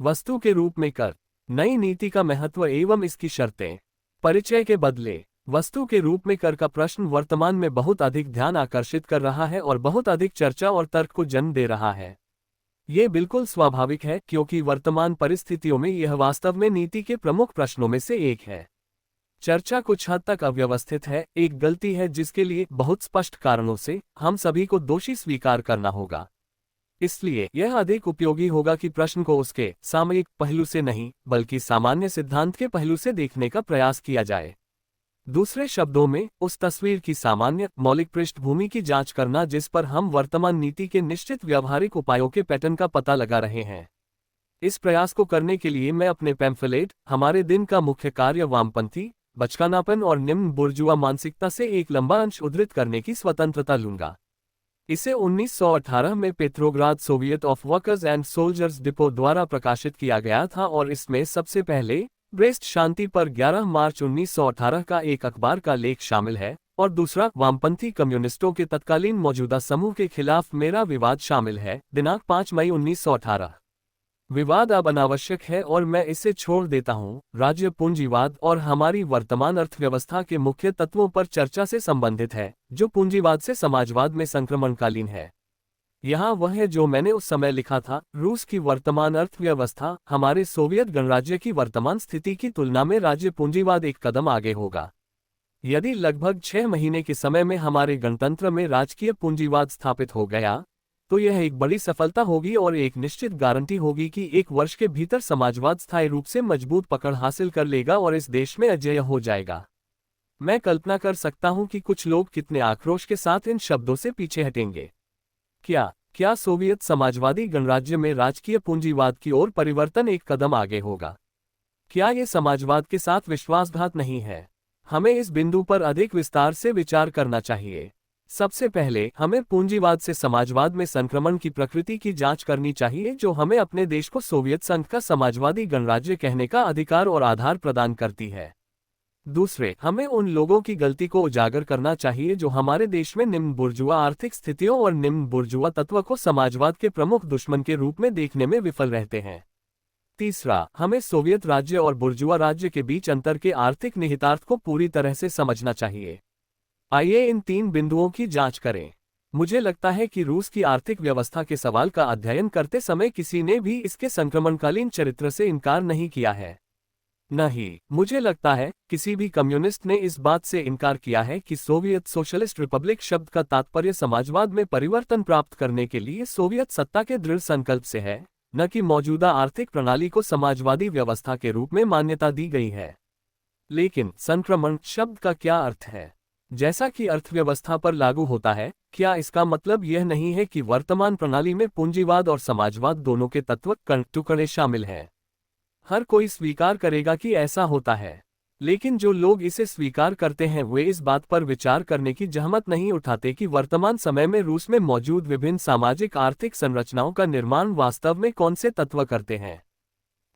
वस्तु के रूप में कर। नई नीति का महत्व एवं इसकी शर्तें। परिचय के बदले वस्तु के रूप में कर का प्रश्न वर्तमान में बहुत अधिक ध्यान आकर्षित कर रहा है और बहुत अधिक चर्चा और तर्क को जन्म दे रहा है। ये बिल्कुल स्वाभाविक है, क्योंकि वर्तमान परिस्थितियों में यह वास्तव में नीति के प्रमुख प्रश्नों में से एक है। चर्चा कुछ हद तक अव्यवस्थित है, एक गलती है जिसके लिए बहुत स्पष्ट कारणों से हम सभी को दोषी स्वीकार करना होगा। इसलिए यह अधिक उपयोगी होगा कि प्रश्न को उसके सामयिक पहलू से नहीं, बल्कि सामान्य सिद्धांत के पहलू से देखने का प्रयास किया जाए। दूसरे शब्दों में, उस तस्वीर की सामान्य मौलिक पृष्ठभूमि की जांच करना जिस पर हम वर्तमान नीति के निश्चित व्यावहारिक उपायों के पैटर्न का पता लगा रहे हैं। इस प्रयास को करने के लिए मैं अपने पैम्फलेट हमारे दिन का मुख्य कार्य वामपंथी, बचकानापन और निम्न बुर्जुआ मानसिकता से एक लंबा अंश उद्धृत करने की स्वतंत्रता लूंगा। इसे 1918 में Petrograd Soviet of workers and soldiers depot द्वारा प्रकाशित किया गया था और इसमें सबसे पहले ब्रेस्ट शांति पर 11 मार्च 1918 का एक अखबार का लेख शामिल है और दूसरा वामपंथी कम्युनिस्टों के तत्कालीन मौजूदा समूह के खिलाफ मेरा विवाद शामिल है, दिनांक 5 मई 1918। विवाद अब अनावश्यक है और मैं इसे छोड़ देता हूं। राज्य पूंजीवाद और हमारी वर्तमान अर्थव्यवस्था के मुख्य तत्वों पर चर्चा से संबंधित है, जो पूंजीवाद से समाजवाद में संक्रमणकालीन है। यहाँ वह है जो मैंने उस समय लिखा था। रूस की वर्तमान अर्थव्यवस्था हमारे सोवियत गणराज्य की वर्तमान स्थिति की तुलना में राज्य पूंजीवाद एक कदम आगे होगा। यदि लगभग 6 महीने के समय में हमारे गणतंत्र में राजकीय पूंजीवाद स्थापित हो गया, तो यह एक बड़ी सफलता होगी और एक निश्चित गारंटी होगी कि 1 वर्ष के भीतर समाजवाद स्थायी रूप से मजबूत पकड़ हासिल कर लेगा और इस देश में अजेय हो जाएगा। मैं कल्पना कर सकता हूं कि कुछ लोग कितने आक्रोश के साथ इन शब्दों से पीछे हटेंगे। क्या सोवियत समाजवादी गणराज्य में राजकीय पूंजीवाद की ओर परिवर्तन एक कदम आगे होगा? क्या ये समाजवाद के साथ विश्वासघात नहीं है? हमें इस बिंदु पर अधिक विस्तार से विचार करना चाहिए। सबसे पहले हमें पूंजीवाद से समाजवाद में संक्रमण की प्रकृति की जांच करनी चाहिए, जो हमें अपने देश को सोवियत संघ का समाजवादी गणराज्य कहने का अधिकार और आधार प्रदान करती है। दूसरे, हमें उन लोगों की गलती को उजागर करना चाहिए जो हमारे देश में निम्न बुर्जुआ आर्थिक स्थितियों और निम्न बुर्जुआ तत्व को समाजवाद के प्रमुख दुश्मन के रूप में देखने में विफल रहते हैं। तीसरा, हमें सोवियत राज्य और बुर्जुआ राज्य के बीच अंतर के आर्थिक निहितार्थ को पूरी तरह से समझना चाहिए। आइए इन 3 बिंदुओं की जांच करें। मुझे लगता है कि रूस की आर्थिक व्यवस्था के सवाल का अध्ययन करते समय किसी ने भी इसके संक्रमणकालीन चरित्र से इनकार नहीं किया है। नहीं, मुझे लगता है किसी भी कम्युनिस्ट ने इस बात से इनकार किया है कि सोवियत सोशलिस्ट रिपब्लिक शब्द का तात्पर्य समाजवाद में परिवर्तन प्राप्त करने के लिए सोवियत सत्ता के दृढ़ संकल्प से है, न कि मौजूदा आर्थिक प्रणाली को समाजवादी व्यवस्था के रूप में मान्यता दी गई है। लेकिन संक्रमण शब्द का क्या अर्थ है? जैसा कि अर्थव्यवस्था पर लागू होता है, क्या इसका मतलब यह नहीं है कि वर्तमान प्रणाली में पूंजीवाद और समाजवाद दोनों के तत्व टुकड़े शामिल हैं? हर कोई स्वीकार करेगा कि ऐसा होता है, लेकिन जो लोग इसे स्वीकार करते हैं वे इस बात पर विचार करने की जहमत नहीं उठाते कि वर्तमान समय में रूस में मौजूद विभिन्न सामाजिक आर्थिक संरचनाओं का निर्माण वास्तव में कौन से तत्व करते हैं।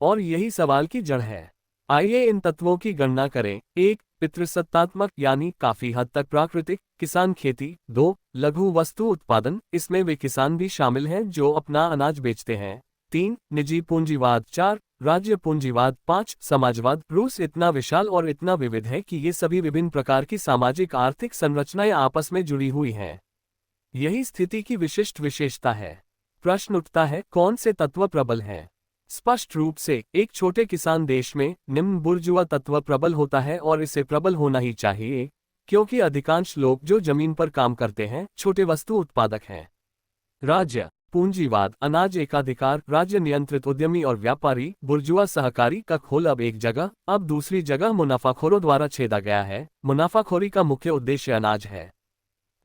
और यही सवाल की जड़ है। आइए इन तत्वों की गणना करें। 1. पितृसत्तात्मक यानी काफी हद तक प्राकृतिक किसान खेती। 2. लघु वस्तु उत्पादन, इसमें वे किसान भी शामिल हैं जो अपना अनाज बेचते हैं। 3. निजी पूंजीवाद। 4. राज्य पूंजीवाद। 5. समाजवाद। रूस इतना विशाल और इतना विविध है कि ये सभी विभिन्न प्रकार की सामाजिक आर्थिक संरचनाएं आपस में जुड़ी हुई हैं। यही स्थिति की विशिष्ट विशेषता है। प्रश्न उठता है, कौन से तत्व प्रबल हैं? स्पष्ट रूप से एक छोटे किसान देश में निम्न बुर्जुआ तत्व प्रबल होता है और इसे प्रबल होना ही चाहिए, क्योंकि अधिकांश लोग जो जमीन पर काम करते हैं छोटे वस्तु उत्पादक हैं। राज्य पूंजीवाद, अनाज एकाधिकार, राज्य नियंत्रित उद्यमी और व्यापारी, बुर्जुआ सहकारी का खोल अब एक जगह, अब दूसरी जगह मुनाफाखोरों द्वारा छेदा गया है। मुनाफाखोरी का मुख्य उद्देश्य अनाज है।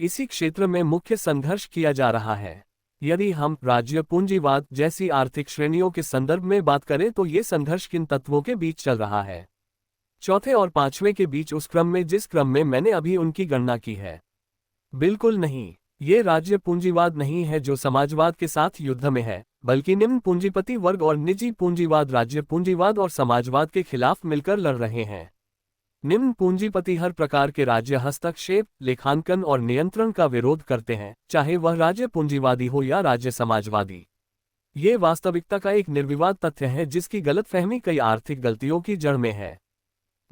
इसी क्षेत्र में मुख्य संघर्ष किया जा रहा है। यदि हम राज्य पूंजीवाद जैसी आर्थिक श्रेणियों के संदर्भ में बात करें तो ये संघर्ष किन तत्वों के बीच चल रहा है? चौथे और पांचवें के बीच, उस क्रम में जिस क्रम में मैंने अभी उनकी गणना की है? बिल्कुल नहीं। ये राज्य पूंजीवाद नहीं है जो समाजवाद के साथ युद्ध में है, बल्कि निम्न पूंजीपति वर्ग और निजी पूंजीवाद राज्य पूंजीवाद और समाजवाद के खिलाफ मिलकर लड़ रहे हैं। निम्न पूंजीपति हर प्रकार के राज्य हस्तक्षेप, लेखांकन और नियंत्रण का विरोध करते हैं, चाहे वह राज्य पूंजीवादी हो या राज्य समाजवादी। ये वास्तविकता का एक निर्विवाद तथ्य है जिसकी गलतफहमी कई आर्थिक गलतियों की जड़ में है।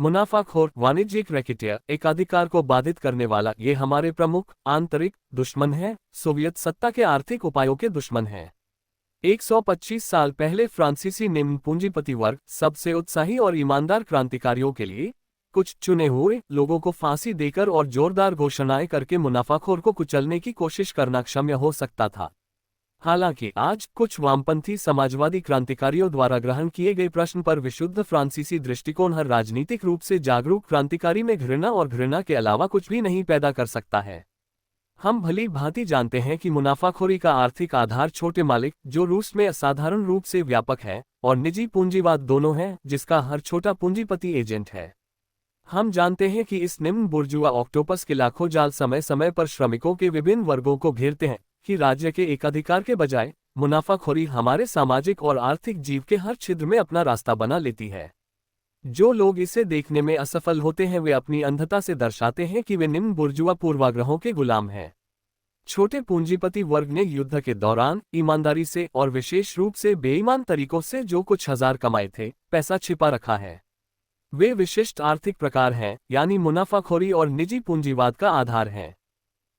मुनाफाखोर, वाणिज्यिक रैकेटियर, एकाधिकार को बाधित करने वाला, ये हमारे प्रमुख आंतरिक दुश्मन है, सोवियत सत्ता के आर्थिक उपायों के दुश्मन है। 125 साल पहले फ्रांसीसी निम्न पूंजीपति वर्ग सबसे उत्साही और ईमानदार क्रांतिकारियों के लिए कुछ चुने हुए लोगों को फांसी देकर और जोरदार घोषणाएं करके मुनाफाखोर को कुचलने की कोशिश करना क्षम्य हो सकता था। हालांकि आज कुछ वामपंथी समाजवादी क्रांतिकारियों द्वारा ग्रहण किए गए प्रश्न पर विशुद्ध फ्रांसीसी दृष्टिकोण हर राजनीतिक रूप से जागरूक क्रांतिकारी में घृणा और घृणा के अलावा कुछ भी नहीं पैदा कर सकता है। हम भली भांति जानते हैं कि मुनाफाखोरी का आर्थिक आधार छोटे मालिक, जो रूस में असाधारण रूप से व्यापक है, और निजी पूंजीवाद दोनों हैं, जिसका हर छोटा पूंजीपति एजेंट है। हम जानते हैं कि इस निम्न बुर्जुआ ऑक्टोपस के लाखों जाल समय समय पर श्रमिकों के विभिन्न वर्गों को घेरते हैं कि राज्य के एकाधिकार के बजाय मुनाफाखोरी हमारे सामाजिक और आर्थिक जीव के हर छिद्र में अपना रास्ता बना लेती है। जो लोग इसे देखने में असफल होते हैं वे अपनी अंधता से दर्शाते हैं कि वे निम्न बुर्जुआ पूर्वाग्रहों के गुलाम हैं। छोटे पूंजीपति वर्ग ने युद्ध के दौरान ईमानदारी से और विशेष रूप से बेईमान तरीकों से जो कुछ हजार कमाए थे, पैसा छिपा रखा है। वे विशिष्ट आर्थिक प्रकार हैं, यानी मुनाफाखोरी और निजी पूंजीवाद का आधार हैं।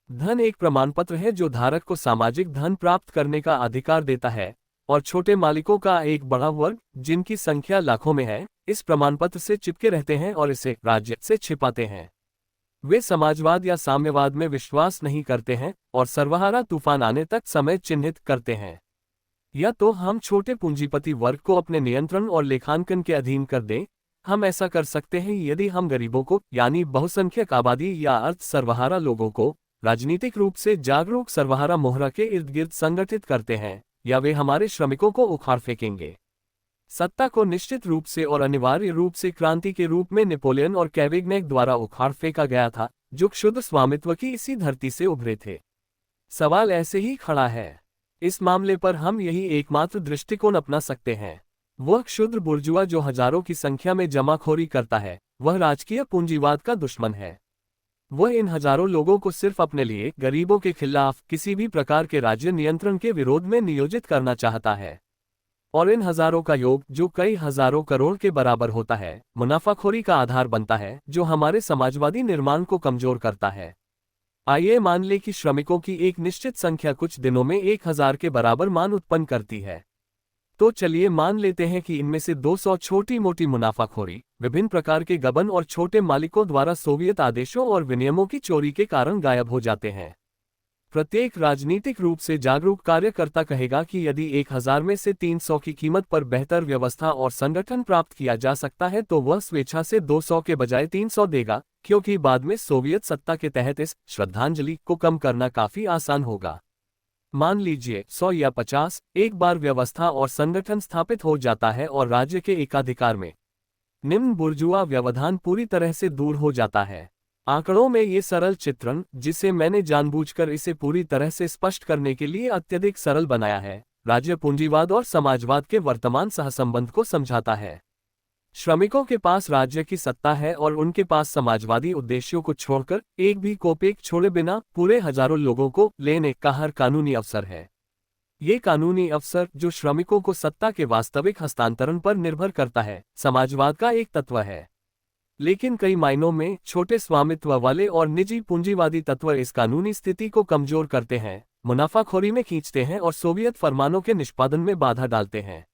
धन एक प्रमाणपत्र है जो धारक को सामाजिक धन प्राप्त करने का अधिकार देता है, और छोटे मालिकों का एक बड़ा वर्ग, जिनकी संख्या लाखों में है, इस प्रमाणपत्र से चिपके रहते हैं और इसे राज्य से छिपाते हैं। वे समाजवाद या साम्यवाद में विश्वास नहीं करते हैं और सर्वहारा तूफान आने तक समय चिन्हित करते हैं। या तो हम छोटे पूंजीपति वर्ग को अपने नियंत्रण और लेखांकन के अधीन कर दें। हम ऐसा कर सकते हैं यदि हम गरीबों को, यानी बहुसंख्यक आबादी या अर्ध सर्वहारा लोगों को, राजनीतिक रूप से जागरूक सर्वहारा मोहरा के इर्द गिर्द संगठित करते हैं, या वे हमारे श्रमिकों को उखाड़ फेंकेंगे। सत्ता को निश्चित रूप से और अनिवार्य रूप से क्रांति के रूप में नेपोलियन और कैवेग्नेक द्वारा उखाड़ फेंका गया था, जो क्षुद्र स्वामित्व की इसी धरती से उभरे थे। सवाल ऐसे ही खड़ा है। इस मामले पर हम यही एकमात्र दृष्टिकोण अपना सकते हैं। वह क्षुद्र बुर्जुआ जो हजारों की संख्या में जमाखोरी करता है, वह राजकीय पूंजीवाद का दुश्मन है। वह इन हजारों लोगों को सिर्फ अपने लिए, गरीबों के खिलाफ किसी भी प्रकार के राज्य नियंत्रण के विरोध में नियोजित करना चाहता है। और इन हजारों का योग, जो कई हजारों करोड़ के बराबर होता है, मुनाफाखोरी का आधार बनता है, जो हमारे समाजवादी निर्माण को कमजोर करता है। आइए मान लें कि श्रमिकों की एक निश्चित संख्या कुछ दिनों में 1000 के बराबर मान उत्पन्न करती है। तो चलिए मान लेते हैं कि इनमें से 200 छोटी मोटी मुनाफाखोरी, विभिन्न प्रकार के गबन और छोटे मालिकों द्वारा सोवियत आदेशों और विनियमों की चोरी के कारण गायब हो जाते हैं। प्रत्येक राजनीतिक रूप से जागरूक कार्यकर्ता कहेगा कि यदि 1000 में से 300 की कीमत पर बेहतर व्यवस्था और संगठन प्राप्त किया जा सकता है तो वह स्वेच्छा से 200 के बजाय 300 देगा, क्योंकि बाद में सोवियत सत्ता के तहत इस श्रद्धांजलि को कम करना काफी आसान होगा। मान लीजिए 100 या 50, एक बार व्यवस्था और संगठन स्थापित हो जाता है और राज्य के एकाधिकार में निम्न बुर्जुआ व्यवधान पूरी तरह से दूर हो जाता है। आंकड़ों में ये सरल चित्रण, जिसे मैंने जानबूझकर इसे पूरी तरह से स्पष्ट करने के लिए अत्यधिक सरल बनाया है, राज्य पूंजीवाद और समाजवाद के वर्तमान सहसंबंध को समझाता है। श्रमिकों के पास राज्य की सत्ता है और उनके पास समाजवादी उद्देश्यों को छोड़कर एक भी कोपेक छोड़े बिना पूरे हजारों लोगों को लेने का हर कानूनी अवसर है। ये कानूनी अवसर, जो श्रमिकों को सत्ता के वास्तविक हस्तांतरण पर निर्भर करता है, समाजवाद का एक तत्व है। लेकिन कई मायनों में छोटे स्वामित्व वाले और निजी पूंजीवादी तत्व इस कानूनी स्थिति को कमजोर करते हैं, मुनाफाखोरी में खींचते हैं और सोवियत फरमानों के निष्पादन में बाधा डालते हैं।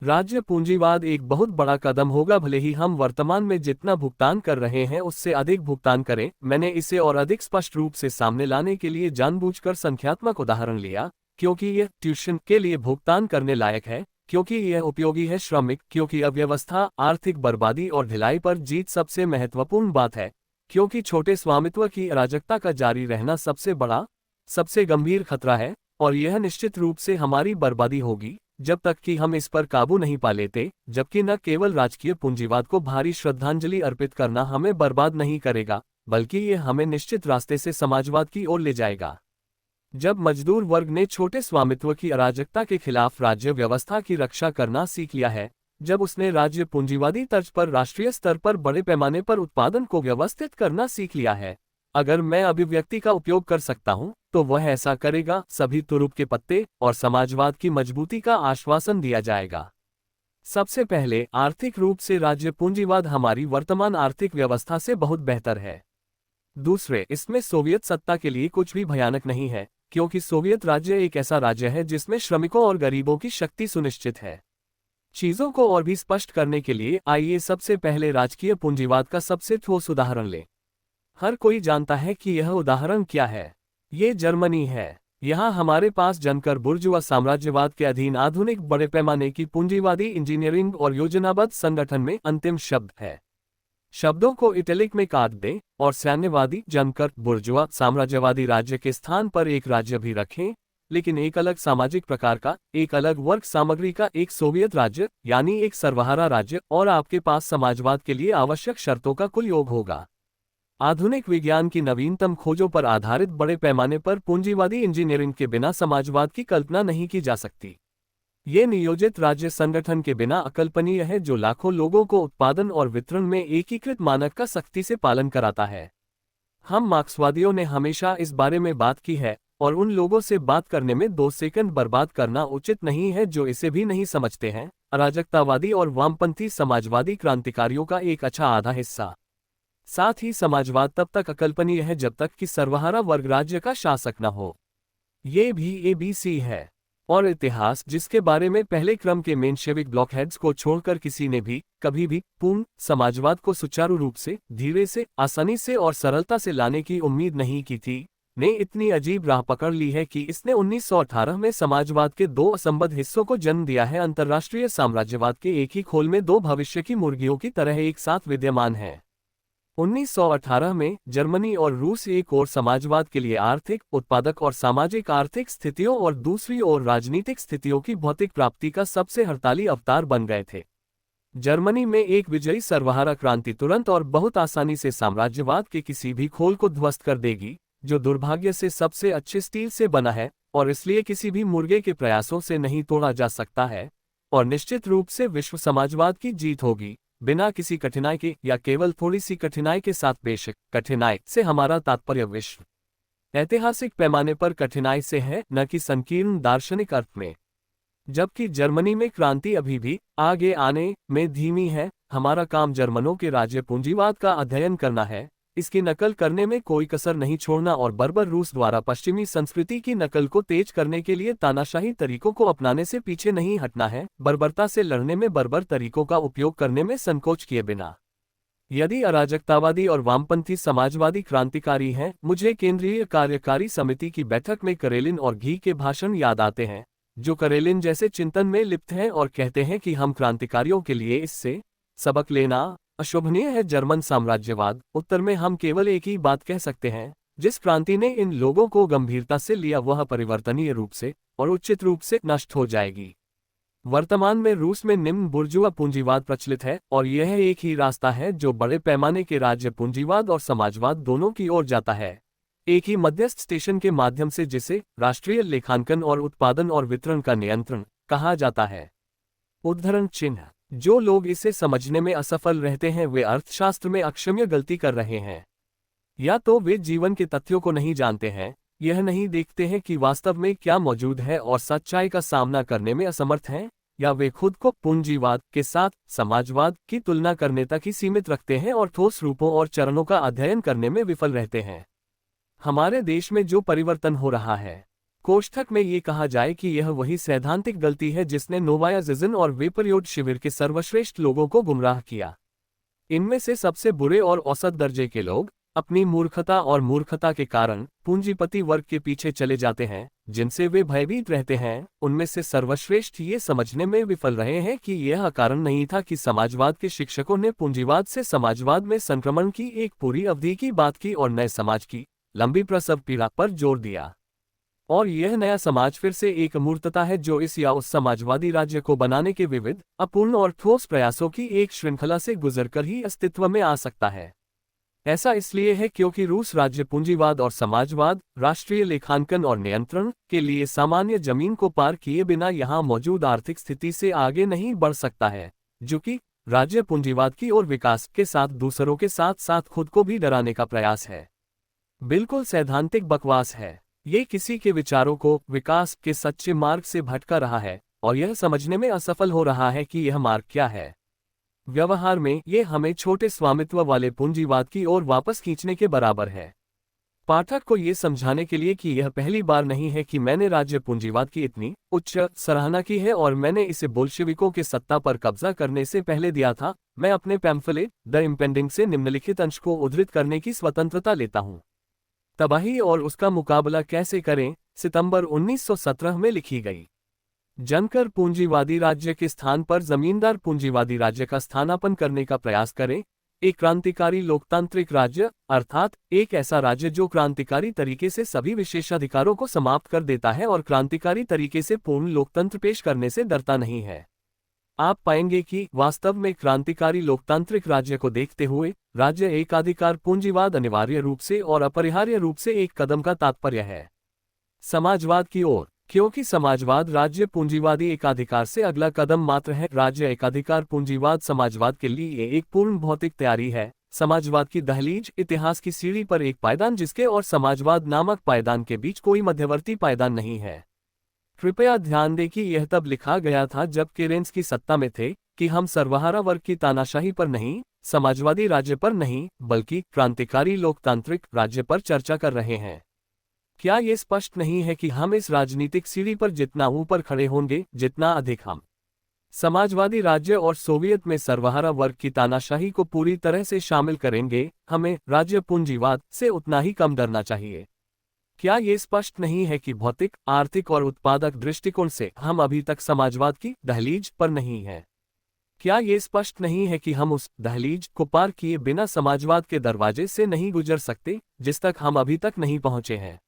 राज्य पूंजीवाद एक बहुत बड़ा कदम होगा, भले ही हम वर्तमान में जितना भुगतान कर रहे हैं उससे अधिक भुगतान करें। मैंने इसे और अधिक स्पष्ट रूप से सामने लाने के लिए जानबूझकर संख्यात्मक उदाहरण लिया, क्योंकि यह ट्यूशन के लिए भुगतान करने लायक है, क्योंकि यह उपयोगी है। श्रमिक, क्योंकि अव्यवस्था, आर्थिक बर्बादी और ढिलाई पर जीत सबसे महत्वपूर्ण बात है, क्योंकि छोटे स्वामित्व की अराजकता का जारी रहना सबसे बड़ा, सबसे गंभीर खतरा है, और यह निश्चित रूप से हमारी बर्बादी होगी जब तक कि हम इस पर काबू नहीं पा लेते। जबकि न केवल राजकीय पूंजीवाद को भारी श्रद्धांजलि अर्पित करना हमें बर्बाद नहीं करेगा, बल्कि यह हमें निश्चित रास्ते से समाजवाद की ओर ले जाएगा। जब मजदूर वर्ग ने छोटे स्वामित्व की अराजकता के खिलाफ राज्य व्यवस्था की रक्षा करना सीख लिया है, जब उसने राज्य पूंजीवादी तर्ज पर राष्ट्रीय स्तर पर बड़े पैमाने पर उत्पादन को व्यवस्थित करना सीख लिया है, अगर मैं अभिव्यक्ति का उपयोग कर सकता हूं, तो वह ऐसा करेगा। सभी तुरुप के पत्ते और समाजवाद की मजबूती का आश्वासन दिया जाएगा। सबसे पहले, आर्थिक रूप से राज्य पूंजीवाद हमारी वर्तमान आर्थिक व्यवस्था से बहुत बेहतर है। दूसरे, इसमें सोवियत सत्ता के लिए कुछ भी भयानक नहीं है, क्योंकि सोवियत राज्य एक ऐसा राज्य है जिसमें श्रमिकों और गरीबों की शक्ति सुनिश्चित है। चीजों को और भी स्पष्ट करने के लिए आइए सबसे पहले राजकीय पूंजीवाद का सबसे ठोस उदाहरण लें। हर कोई जानता है कि यह उदाहरण क्या है। ये जर्मनी है। यहाँ हमारे पास जनकर बुर्जुआ साम्राज्यवाद के अधीन आधुनिक बड़े पैमाने की पूंजीवादी इंजीनियरिंग और योजनाबद्ध संगठन में अंतिम शब्द है। शब्दों को इटैलिक में काट दें और सैन्यवादी जनकर बुर्जुआ साम्राज्यवादी राज्य के स्थान पर एक राज्य भी रखें, लेकिन एक अलग सामाजिक प्रकार का, एक अलग वर्ग सामग्री का एक सोवियत राज्य, यानी एक सर्वहारा राज्य, और आपके पास समाजवाद के लिए आवश्यक शर्तों का कुल योग होगा। आधुनिक विज्ञान की नवीनतम खोजों पर आधारित बड़े पैमाने पर पूंजीवादी इंजीनियरिंग के बिना समाजवाद की कल्पना नहीं की जा सकती। ये नियोजित राज्य संगठन के बिना अकल्पनीय है, जो लाखों लोगों को उत्पादन और वितरण में एकीकृत मानक का सख्ती से पालन कराता है। हम मार्क्सवादियों ने हमेशा इस बारे में बात की है, और उन लोगों से बात करने में 2 सेकंड बर्बाद करना उचित नहीं है जो इसे भी नहीं समझते हैं। अराजकतावादी और वामपंथी समाजवादी क्रांतिकारियों का एक अच्छा आधा हिस्सा। साथ ही समाजवाद तब तक अकल्पनीय है जब तक कि सर्वहारा वर्ग राज्य का शासक न हो। ये भी ABC है। और इतिहास, जिसके बारे में पहले क्रम के मेंशेविक ब्लॉकहेड्स को छोड़कर किसी ने भी कभी भी पूर्ण समाजवाद को सुचारू रूप से, धीरे से, आसानी से और सरलता से लाने की उम्मीद नहीं की थी, ने इतनी अजीब राह पकड़ ली है कि इसने 1918 में समाजवाद के 2 असंबद्ध हिस्सों को जन्म दिया है। अंतर्राष्ट्रीय साम्राज्यवाद के एक ही खोल में 2 भविष्य की मुर्गियों की तरह एक साथ विद्यमान है। 1918 में जर्मनी और रूस एक ओर समाजवाद के लिए आर्थिक, उत्पादक और सामाजिक आर्थिक स्थितियों और दूसरी ओर राजनीतिक स्थितियों की भौतिक प्राप्ति का सबसे हड़ताली अवतार बन गए थे। जर्मनी में एक विजयी सर्वहारा क्रांति तुरंत और बहुत आसानी से साम्राज्यवाद के किसी भी खोल को ध्वस्त कर देगी, जो दुर्भाग्य से सबसे अच्छे स्टील से बना है और इसलिए किसी भी मुर्गे के प्रयासों से नहीं तोड़ा जा सकता है, और निश्चित रूप से विश्व समाजवाद की जीत होगी, बिना किसी कठिनाई के या केवल थोड़ी सी कठिनाई के साथ। बेशक कठिनाई से हमारा तात्पर्य विश्व ऐतिहासिक पैमाने पर कठिनाई से है, न कि संकीर्ण दार्शनिक अर्थ में। जबकि जर्मनी में क्रांति अभी भी आगे आने में धीमी है, हमारा काम जर्मनों के राज्य पूंजीवाद का अध्ययन करना है, इसकी नकल करने में कोई कसर नहीं छोड़ना और बर्बर रूस द्वारा पश्चिमी संस्कृति की नकल को तेज करने के लिए तानाशाही तरीकों को अपनाने से पीछे नहीं हटना है, बर्बरता से लड़ने में बर्बर तरीकों का उपयोग करने में संकोच किए बिना। यदि अराजकतावादी और वामपंथी समाजवादी क्रांतिकारी हैं, मुझे केंद्रीय कार्यकारी समिति की बैठक में करेलिन और घी के भाषण याद आते हैं, जो करेलिन जैसे चिंतन में लिप्त हैं और कहते हैं कि हम क्रांतिकारियों के लिए इससे सबक लेना अशोभनीय है। जर्मन साम्राज्यवाद। उत्तर में हम केवल एक ही बात कह सकते हैं, जिस क्रांति ने इन लोगों को गंभीरता से लिया वह परिवर्तनीय रूप से और उचित रूप से नष्ट हो जाएगी। वर्तमान में रूस में निम्न बुर्जुआ पूंजीवाद प्रचलित है, और यह एक ही रास्ता है जो बड़े पैमाने के राज्य पूंजीवाद और समाजवाद दोनों की ओर जाता है, एक ही मध्यस्थ स्टेशन के माध्यम से, जिसे राष्ट्रीय लेखांकन और उत्पादन और वितरण का नियंत्रण कहा जाता है। उद्धरण चिन्ह। जो लोग इसे समझने में असफल रहते हैं वे अर्थशास्त्र में अक्षम्य गलती कर रहे हैं। या तो वे जीवन के तथ्यों को नहीं जानते हैं, यह नहीं देखते हैं कि वास्तव में क्या मौजूद है और सच्चाई का सामना करने में असमर्थ हैं, या वे खुद को पूंजीवाद के साथ समाजवाद की तुलना करने तक ही सीमित रखते हैं और ठोस रूपों और चरणों का अध्ययन करने में विफल रहते हैं। हमारे देश में जो परिवर्तन हो रहा है, कोष्ठक में ये कहा जाए कि यह वही सैद्धांतिक गलती है जिसने नोवाया ज़िज़न और वेपरियोड शिविर के सर्वश्रेष्ठ लोगों को गुमराह किया। इनमें से सबसे बुरे और औसत दर्जे के लोग अपनी मूर्खता और मूर्खता के कारण पूंजीपति वर्ग के पीछे चले जाते हैं, जिनसे वे भयभीत रहते हैं। उनमें से सर्वश्रेष्ठ ये समझने में विफल रहे हैं कि यह कारण नहीं था कि समाजवाद के शिक्षकों ने पूंजीवाद से समाजवाद में संक्रमण की एक पूरी अवधि की बात की और नए समाज की लंबी प्रसव पीड़ा पर जोर दिया। और यह नया समाज फिर से एक अमूर्तता है जो इस या उस समाजवादी राज्य को बनाने के विविध, अपूर्ण और ठोस प्रयासों की एक श्रृंखला से गुजरकर ही अस्तित्व में आ सकता है। ऐसा इसलिए है क्योंकि रूस राज्य पूंजीवाद और समाजवाद राष्ट्रीय लेखांकन और नियंत्रण के लिए सामान्य जमीन को पार किए बिना यहां मौजूद आर्थिक स्थिति से आगे नहीं बढ़ सकता है, जो कि राज्य पूंजीवाद की ओर विकास के साथ दूसरों के साथ साथ खुद को भी डराने का प्रयास है। बिल्कुल सैद्धांतिक बकवास है। ये किसी के विचारों को विकास के सच्चे मार्ग से भटका रहा है और यह समझने में असफल हो रहा है कि यह मार्ग क्या है। व्यवहार में ये हमें छोटे स्वामित्व वाले पूंजीवाद की ओर वापस खींचने के बराबर है। पाठक को ये समझाने के लिए कि यह पहली बार नहीं है कि मैंने राज्य पूंजीवाद की इतनी उच्च सराहना की है और मैंने इसे बोल्शेविकों के सत्ता पर कब्जा करने से पहले दिया था, मैं अपने पैम्फलेट द इम्पेंडिंग से निम्नलिखित अंश को उद्धृत करने की स्वतंत्रता लेता हूँ। तबाही और उसका मुकाबला कैसे करें, सितंबर 1917 में लिखी गई। जनकर पूंजीवादी राज्य के स्थान पर जमींदार पूंजीवादी राज्य का स्थानापन्न करने का प्रयास करें। एक क्रांतिकारी लोकतांत्रिक राज्य, अर्थात एक ऐसा राज्य जो क्रांतिकारी तरीके से सभी विशेषाधिकारों को समाप्त कर देता है और क्रांतिकारी तरीके से पूर्ण लोकतंत्र पेश करने से डरता नहीं है। आप पाएंगे कि वास्तव में क्रांतिकारी लोकतांत्रिक राज्य को देखते हुए राज्य एकाधिकार पूंजीवाद अनिवार्य रूप से और अपरिहार्य रूप से एक कदम का तात्पर्य है समाजवाद की ओर, क्योंकि समाजवाद राज्य पूंजीवादी एकाधिकार से अगला कदम मात्र है। राज्य एकाधिकार पूंजीवाद समाजवाद के लिए एक पूर्ण भौतिक तैयारी है। समाजवाद की दहलीज, इतिहास की सीढ़ी पर एक पायदान जिसके और समाजवाद नामक पायदान के बीच कोई मध्यवर्ती पायदान नहीं है। कृपया ध्यान दें कि यह तब लिखा गया था जब केरेंस की सत्ता में थे कि हम सर्वहारा वर्ग की तानाशाही पर नहीं, समाजवादी राज्य पर नहीं, बल्कि क्रांतिकारी लोकतांत्रिक राज्य पर चर्चा कर रहे हैं। क्या ये स्पष्ट नहीं है कि हम इस राजनीतिक सीढ़ी पर जितना ऊपर खड़े होंगे, जितना अधिक हम समाजवादी राज्य और सोवियत में सर्वहारा वर्ग की तानाशाही को पूरी तरह से शामिल करेंगे, हमें राज्य पूंजीवाद से उतना ही कम डरना चाहिए। क्या ये स्पष्ट नहीं है कि भौतिक, आर्थिक और उत्पादक दृष्टिकोण से हम अभी तक समाजवाद की दहलीज पर नहीं हैं? क्या ये स्पष्ट नहीं है कि हम उस दहलीज को पार किए बिना समाजवाद के दरवाजे से नहीं गुजर सकते जिस तक हम अभी तक नहीं पहुंचे हैं?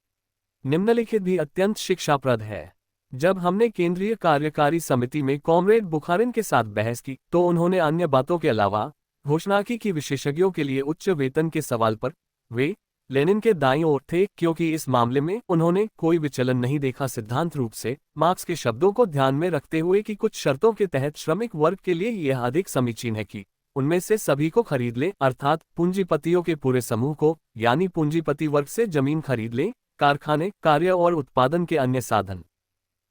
निम्नलिखित भी अत्यंत शिक्षाप्रद है। जब हमने केंद्रीय कार्यकारी समिति में कॉमरेड बुखारिन के साथ बहस की तो उन्होंने अन्य बातों के अलावा घोषणा की कि विशेषज्ञों के लिए उच्च वेतन के सवाल पर वे लेनिन के दाईं ओर थे, क्योंकि इस मामले में उन्होंने कोई विचलन नहीं देखा। सिद्धांत रूप से मार्क्स के शब्दों को ध्यान में रखते हुए कि कुछ शर्तों के तहत श्रमिक वर्ग के लिए यह अधिक समीचीन है कि उनमें से सभी को खरीद ले, अर्थात पूंजीपतियों के पूरे समूह को, यानी पूंजीपति वर्ग से जमीन खरीद ले, कारखाने, कार्य और उत्पादन के अन्य साधन।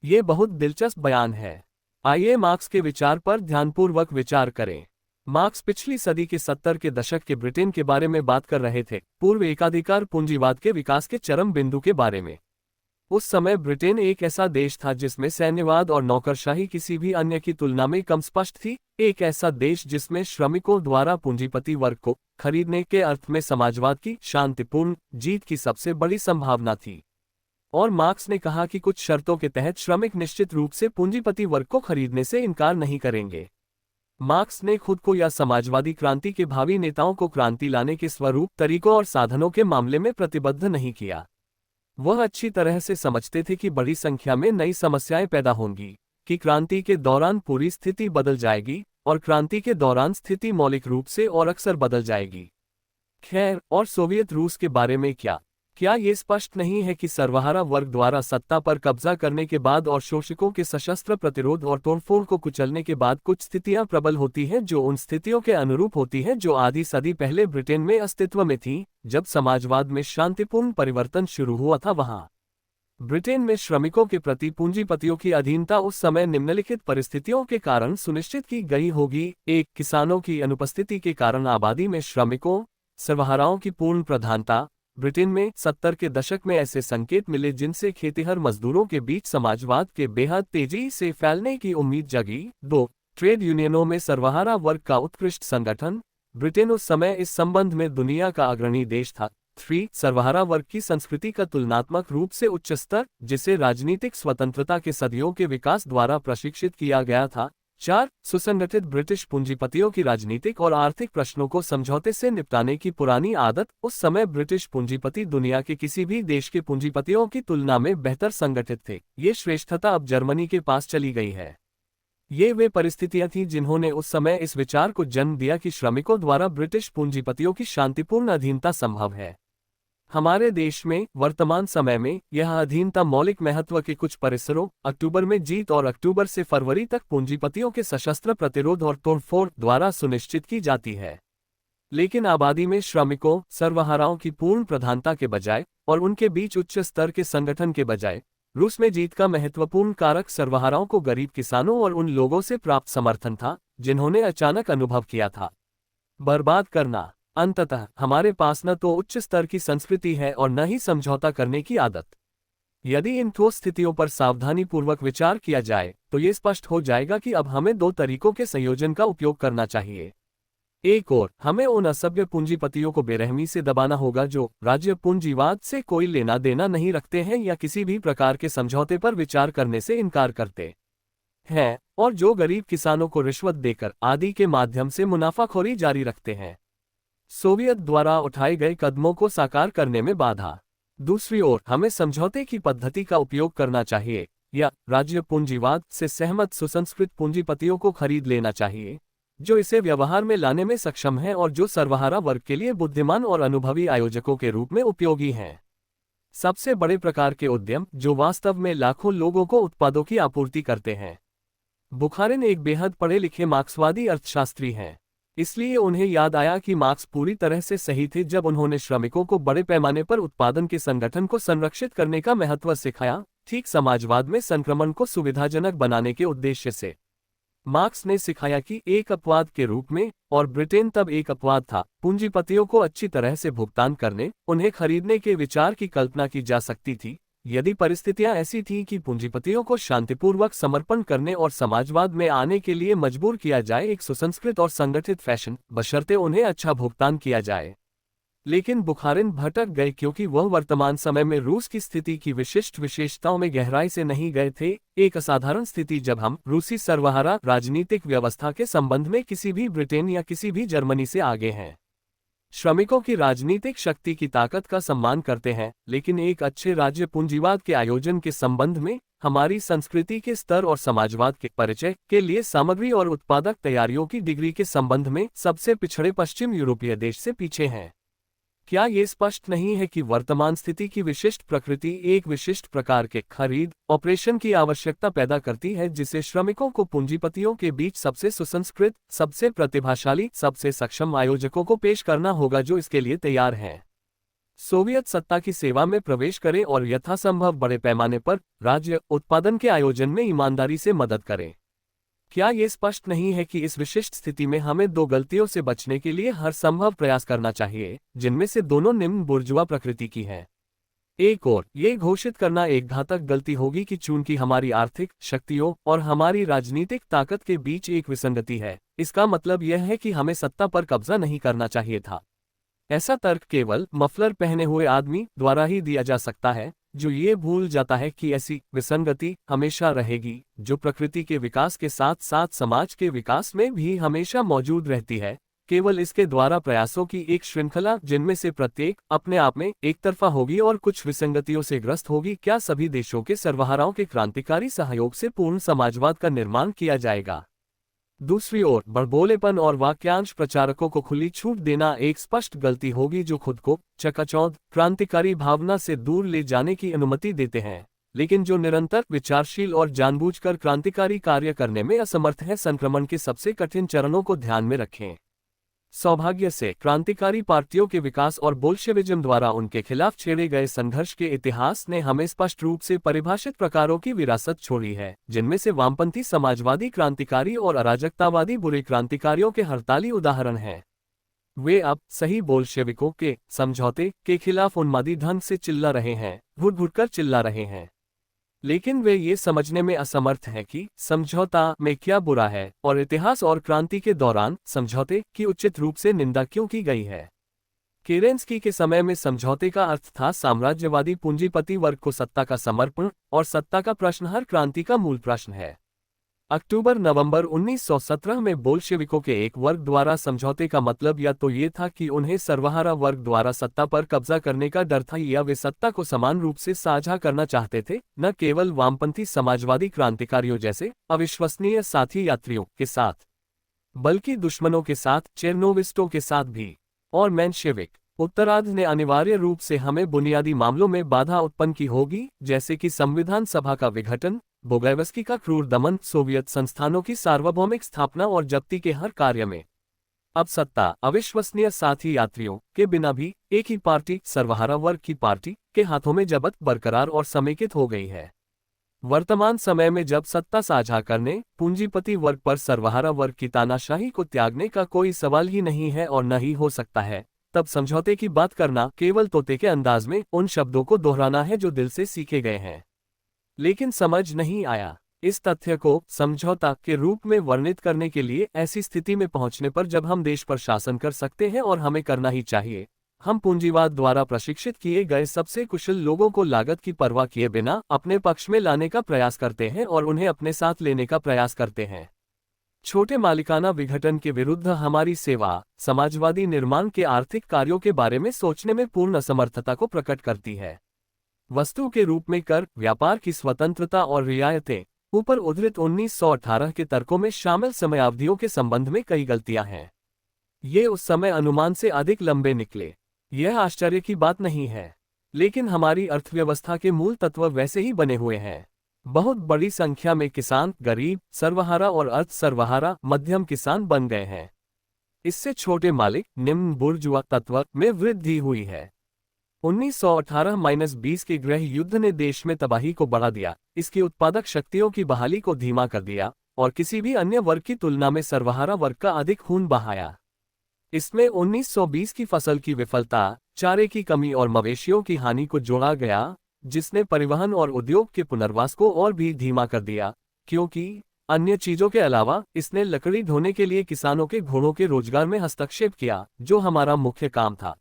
ये बहुत दिलचस्प बयान है। आइए मार्क्स के विचार पर ध्यानपूर्वक विचार करें। मार्क्स पिछली सदी के 70 के दशक के ब्रिटेन के बारे में बात कर रहे थे, पूर्व एकाधिकार पूंजीवाद के विकास के चरम बिंदु के बारे में। उस समय ब्रिटेन एक ऐसा देश था जिसमें सैन्यवाद और नौकरशाही किसी भी अन्य की तुलना में कम स्पष्ट थी, एक ऐसा देश जिसमें श्रमिकों द्वारा पूंजीपति वर्ग को खरीदने के अर्थ में समाजवाद की शांतिपूर्ण जीत की सबसे बड़ी संभावना थी। और मार्क्स ने कहा कि कुछ शर्तों के तहत श्रमिक निश्चित रूप से पूंजीपति वर्ग को खरीदने से इनकार नहीं करेंगे। मार्क्स ने खुद को या समाजवादी क्रांति के भावी नेताओं को क्रांति लाने के स्वरूप, तरीकों और साधनों के मामले में प्रतिबद्ध नहीं किया। वह अच्छी तरह से समझते थे कि बड़ी संख्या में नई समस्याएं पैदा होंगी, कि क्रांति के दौरान पूरी स्थिति बदल जाएगी और क्रांति के दौरान स्थिति मौलिक रूप से और अक्सर बदल जाएगी। खैर, और सोवियत रूस के बारे में क्या ये स्पष्ट नहीं है कि सर्वहारा वर्ग द्वारा सत्ता पर कब्जा करने के बाद और शोषकों के सशस्त्र प्रतिरोध और तोड़फोड़ को कुचलने के बाद कुछ स्थितियां प्रबल होती हैं जो उन स्थितियों के अनुरूप होती हैं जो आधी सदी पहले ब्रिटेन में अस्तित्व में थीं, जब समाजवाद में शांतिपूर्ण परिवर्तन शुरू हुआ था। वहां ब्रिटेन में श्रमिकों के प्रति पूंजीपतियों की अधीनता उस समय निम्नलिखित परिस्थितियों के कारण सुनिश्चित की गई होगी। 1. किसानों की अनुपस्थिति के कारण आबादी में श्रमिकों सर्वहाराओं की पूर्ण प्रधानता। ब्रिटेन में 70 के दशक में ऐसे संकेत मिले जिनसे खेतिहर मजदूरों के बीच समाजवाद के बेहद तेजी से फैलने की उम्मीद जगी। 2. ट्रेड यूनियनों में सर्वहारा वर्ग का उत्कृष्ट संगठन। ब्रिटेन उस समय इस संबंध में दुनिया का अग्रणी देश था। 3. सर्वहारा वर्ग की संस्कृति का तुलनात्मक रूप से उच्च स्तर, जिसे राजनीतिक स्वतंत्रता के सदियों के विकास द्वारा प्रशिक्षित किया गया था। 4. सुसंगठित ब्रिटिश पूंजीपतियों की राजनीतिक और आर्थिक प्रश्नों को समझौते से निपटाने की पुरानी आदत। उस समय ब्रिटिश पूंजीपति दुनिया के किसी भी देश के पूंजीपतियों की तुलना में बेहतर संगठित थे। ये श्रेष्ठता अब जर्मनी के पास चली गई है। ये वे परिस्थितियां थीं जिन्होंने उस समय इस विचार को जन्म दिया कि श्रमिकों द्वारा ब्रिटिश पूंजीपतियों की शांतिपूर्ण अधीनता संभव है। हमारे देश में वर्तमान समय में यह अधीनता मौलिक महत्व के कुछ परिसरों, अक्टूबर में जीत और अक्टूबर से फरवरी तक पूंजीपतियों के सशस्त्र प्रतिरोध और तोड़फोड़ द्वारा सुनिश्चित की जाती है। लेकिन आबादी में श्रमिकों सर्वहाराओं की पूर्ण प्रधानता के बजाय और उनके बीच उच्च स्तर के संगठन के बजाय रूस में जीत का महत्वपूर्ण कारक सर्वहाराओं को गरीब किसानों और उन लोगों से प्राप्त समर्थन था जिन्होंने अचानक अनुभव किया था बर्बाद करना। अंततः हमारे पास न तो उच्च स्तर की संस्कृति है और न ही समझौता करने की आदत। यदि इन ठोस स्थितियों पर सावधानीपूर्वक विचार किया जाए तो ये स्पष्ट हो जाएगा कि अब हमें दो तरीकों के संयोजन का उपयोग करना चाहिए। एक और हमें उन असभ्य पूंजीपतियों को बेरहमी से दबाना होगा जो राज्य पूंजीवाद से कोई लेना देना नहीं रखते हैं या किसी भी प्रकार के समझौते पर विचार करने से इनकार करते हैं और जो गरीब किसानों को रिश्वत देकर आदि के माध्यम से मुनाफाखोरी जारी रखते हैं। सोवियत द्वारा उठाए गए कदमों को साकार करने में बाधा। दूसरी ओर हमें समझौते की पद्धति का उपयोग करना चाहिए या राज्य पूंजीवाद से सहमत सुसंस्कृत पूंजीपतियों को खरीद लेना चाहिए जो इसे व्यवहार में लाने में सक्षम हैं और जो सर्वहारा वर्ग के लिए बुद्धिमान और अनुभवी आयोजकों के रूप में उपयोगी हैं। सबसे बड़े प्रकार के उद्यम जो वास्तव में लाखों लोगों को उत्पादों की आपूर्ति करते हैं। बुखारिन एक बेहद पढ़े लिखे मार्क्सवादी अर्थशास्त्री हैं, इसलिए उन्हें याद आया कि मार्क्स पूरी तरह से सही थे जब उन्होंने श्रमिकों को बड़े पैमाने पर उत्पादन के संगठन को संरक्षित करने का महत्व सिखाया, ठीक समाजवाद में संक्रमण को सुविधाजनक बनाने के उद्देश्य से। मार्क्स ने सिखाया कि एक अपवाद के रूप में, और ब्रिटेन तब एक अपवाद था, पूंजीपतियों को अच्छी तरह से भुगतान करने, उन्हें खरीदने के विचार की कल्पना की जा सकती थी यदि परिस्थितियां ऐसी थीं कि पूंजीपतियों को शांतिपूर्वक समर्पण करने और समाजवाद में आने के लिए मजबूर किया जाए एक सुसंस्कृत और संगठित फैशन, बशर्ते उन्हें अच्छा भुगतान किया जाए। लेकिन बुखारिन भटक गए क्योंकि वह वर्तमान समय में रूस की स्थिति की विशिष्ट विशेषताओं में गहराई से नहीं गए थे, एक असाधारण स्थिति जब हम रूसी सर्वहारा राजनीतिक व्यवस्था के संबंध में किसी भी ब्रिटेन या किसी भी जर्मनी से आगे हैं। श्रमिकों की राजनीतिक शक्ति की ताकत का सम्मान करते हैं, लेकिन एक अच्छे राज्य पूंजीवाद के आयोजन के संबंध में हमारी संस्कृति के स्तर और समाजवाद के परिचय के लिए सामग्री और उत्पादक तैयारियों की डिग्री के संबंध में सबसे पिछड़े पश्चिम यूरोपीय देश से पीछे हैं। क्या ये स्पष्ट नहीं है कि वर्तमान स्थिति की विशिष्ट प्रकृति एक विशिष्ट प्रकार के खरीद ऑपरेशन की आवश्यकता पैदा करती है जिसे श्रमिकों को पूंजीपतियों के बीच सबसे सुसंस्कृत, सबसे प्रतिभाशाली, सबसे सक्षम आयोजकों को पेश करना होगा जो इसके लिए तैयार हैं। सोवियत सत्ता की सेवा में प्रवेश करें और यथासंभव बड़े पैमाने पर राज्य उत्पादन के आयोजन में ईमानदारी से मदद करें। क्या ये स्पष्ट नहीं है कि इस विशिष्ट स्थिति में हमें दो गलतियों से बचने के लिए हर संभव प्रयास करना चाहिए, जिनमें से दोनों निम्न बुर्जुआ प्रकृति की हैं। एक और ये घोषित करना एक घातक गलती होगी कि चूंकि हमारी आर्थिक शक्तियों और हमारी राजनीतिक ताकत के बीच एक विसंगति है, इसका मतलब यह है कि हमें सत्ता पर कब्जा नहीं करना चाहिए था। ऐसा तर्क केवल मफलर पहने हुए आदमी द्वारा ही दिया जा सकता है जो ये भूल जाता है कि ऐसी विसंगति हमेशा रहेगी, जो प्रकृति के विकास के साथ साथ समाज के विकास में भी हमेशा मौजूद रहती है, केवल इसके द्वारा प्रयासों की एक श्रृंखला जिनमें से प्रत्येक अपने आप में एक तरफा होगी और कुछ विसंगतियों से ग्रस्त होगी। क्या सभी देशों के सर्वहाराओं के क्रांतिकारी सहयोग से पूर्ण समाजवाद का निर्माण किया जाएगा? दूसरी ओर बड़बोलेपन और वाक्यांश प्रचारकों को खुली छूट देना एक स्पष्ट गलती होगी जो खुद को चकाचौंध क्रांतिकारी भावना से दूर ले जाने की अनुमति देते हैं, लेकिन जो निरंतर विचारशील और जानबूझकर क्रांतिकारी कार्य करने में असमर्थ है। संक्रमण के सबसे कठिन चरणों को ध्यान में रखें। सौभाग्य से क्रांतिकारी पार्टियों के विकास और बोल्शेविज्म द्वारा उनके खिलाफ छेड़े गए संघर्ष के इतिहास ने हमें स्पष्ट रूप से परिभाषित प्रकारों की विरासत छोड़ी है, जिनमें से वामपंथी समाजवादी क्रांतिकारी और अराजकतावादी बुरे क्रांतिकारियों के हड़ताली उदाहरण हैं। वे अब सही बोल्शेविकों के समझौते के खिलाफ उन्मादी ढंग से चिल्ला रहे हैं, घुट-घुट कर चिल्ला रहे हैं, लेकिन वे ये समझने में असमर्थ हैं कि समझौता में क्या बुरा है और इतिहास और क्रांति के दौरान समझौते की उचित रूप से निंदा क्यों की गई है। केरेंस्की के समय में समझौते का अर्थ था साम्राज्यवादी पूंजीपति वर्ग को सत्ता का समर्पण, और सत्ता का प्रश्न हर क्रांति का मूल प्रश्न है। अक्टूबर-नवंबर 1917 में बोल्शेविकों के एक वर्ग द्वारा समझौते का मतलब या तो ये था कि उन्हें सर्वहारा वर्ग द्वारा सत्ता पर कब्जा करने का डर था, या वे सत्ता को समान रूप से साझा करना चाहते थे, न केवल वामपंथी समाजवादी क्रांतिकारियों जैसे अविश्वसनीय साथी यात्रियों के साथ, बल्कि दुश्मनों के साथ, चेरनोविस्टों के साथ भी। और मेंशेविक उत्तरार्ध ने अनिवार्य रूप से हमें बुनियादी मामलों में बाधा उत्पन्न की होगी, जैसे कि संविधान सभा का विघटन, बोगैवस्की का क्रूर दमन, सोवियत संस्थानों की सार्वभौमिक स्थापना और जब्ती के हर कार्य में अब सत्ता अविश्वसनीय साथी यात्रियों के बिना भी एक ही पार्टी सर्वहारा वर्ग की पार्टी के हाथों में जबत बरकरार और समेकित हो गई है। वर्तमान समय में जब सत्ता साझा करने पूंजीपति वर्ग पर सर्वहारा वर्ग की तानाशाही को त्यागने का कोई सवाल ही नहीं है और न ही हो सकता है, तब समझौते की बात करना केवल तोते के अंदाज में उन शब्दों को दोहराना है जो दिल से सीखे गए हैं। लेकिन समझ नहीं आया इस तथ्य को समझौता के रूप में वर्णित करने के लिए ऐसी स्थिति में पहुंचने पर जब हम देश पर शासन कर सकते हैं और हमें करना ही चाहिए, हम पूंजीवाद द्वारा प्रशिक्षित किए गए सबसे कुशल लोगों को लागत की परवाह किए बिना अपने पक्ष में लाने का प्रयास करते हैं और उन्हें अपने साथ लेने का प्रयास करते हैं। छोटे मालिकाना विघटन के विरुद्ध हमारी सेवा समाजवादी निर्माण के आर्थिक कार्यों के बारे में सोचने में पूर्ण असमर्थता को प्रकट करती है। वस्तु के रूप में कर, व्यापार की स्वतंत्रता और रियायतें ऊपर उद्धृत 1918 के तर्कों में शामिल समयावधियों के संबंध में कई गलतियां हैं। ये उस समय अनुमान से अधिक लंबे निकले, यह आश्चर्य की बात नहीं है, लेकिन हमारी अर्थव्यवस्था के मूल तत्व वैसे ही बने हुए हैं। बहुत बड़ी संख्या में किसान गरीब, सर्वहारा और अर्ध सर्वहारा मध्यम किसान बन गए हैं। इससे छोटे मालिक निम्न बुर्जुआ तत्व में वृद्धि हुई है। 1918-20 के गृह युद्ध ने देश में तबाही को बढ़ा दिया, इसकी उत्पादक शक्तियों की बहाली को धीमा कर दिया और किसी भी अन्य वर्ग की तुलना में सर्वहारा वर्ग का अधिक खून बहाया। इसमें 1920 की फसल की विफलता, चारे की कमी और मवेशियों की हानि को जोड़ा गया, जिसने परिवहन और उद्योग के पुनर्वास को और भी धीमा कर दिया, क्योंकि अन्य चीजों के अलावा इसने लकड़ी ढोने के लिए किसानों के घोड़ों के रोजगार में हस्तक्षेप किया, जो हमारा मुख्य काम था।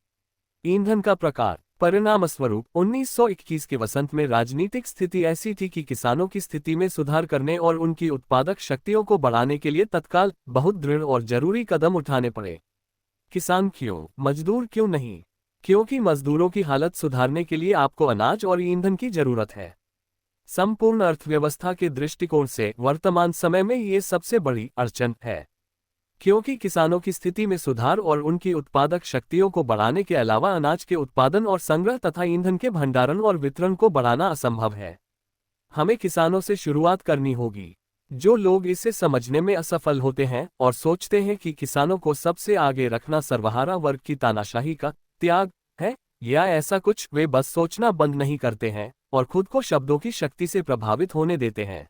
ईंधन का प्रकार परिणामस्वरूप 1921 के वसंत में राजनीतिक स्थिति ऐसी थी कि किसानों की स्थिति में सुधार करने और उनकी उत्पादक शक्तियों को बढ़ाने के लिए तत्काल बहुत दृढ़ और जरूरी कदम उठाने पड़े। किसान क्यों, मजदूर क्यों नहीं? क्योंकि मजदूरों की हालत सुधारने के लिए आपको अनाज और ईंधन की जरूरत है। संपूर्ण अर्थव्यवस्था के दृष्टिकोण से वर्तमान समय में ये सबसे बड़ी अड़चन है, क्योंकि किसानों की स्थिति में सुधार और उनकी उत्पादक शक्तियों को बढ़ाने के अलावा अनाज के उत्पादन और संग्रह तथा ईंधन के भंडारण और वितरण को बढ़ाना असंभव है। हमें किसानों से शुरुआत करनी होगी। जो लोग इसे समझने में असफल होते हैं और सोचते हैं कि किसानों को सबसे आगे रखना सर्वहारा वर्ग की तानाशाही का त्याग है या ऐसा कुछ, वे बस सोचना बंद नहीं करते हैं और खुद को शब्दों की शक्ति से प्रभावित होने देते हैं।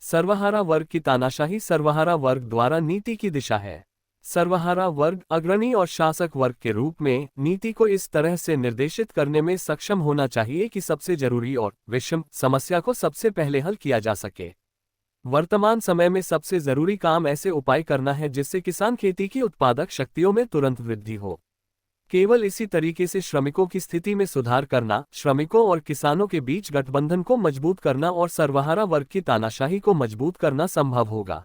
सर्वहारा वर्ग की तानाशाही सर्वहारा वर्ग द्वारा नीति की दिशा है। सर्वहारा वर्ग अग्रणी और शासक वर्ग के रूप में नीति को इस तरह से निर्देशित करने में सक्षम होना चाहिए कि सबसे जरूरी और विषम समस्या को सबसे पहले हल किया जा सके। वर्तमान समय में सबसे जरूरी काम ऐसे उपाय करना है जिससे किसान खेती की उत्पादक शक्तियों में तुरंत वृद्धि हो। केवल इसी तरीके से श्रमिकों की स्थिति में सुधार करना, श्रमिकों और किसानों के बीच गठबंधन को मजबूत करना और सर्वहारा वर्ग की तानाशाही को मजबूत करना संभव होगा।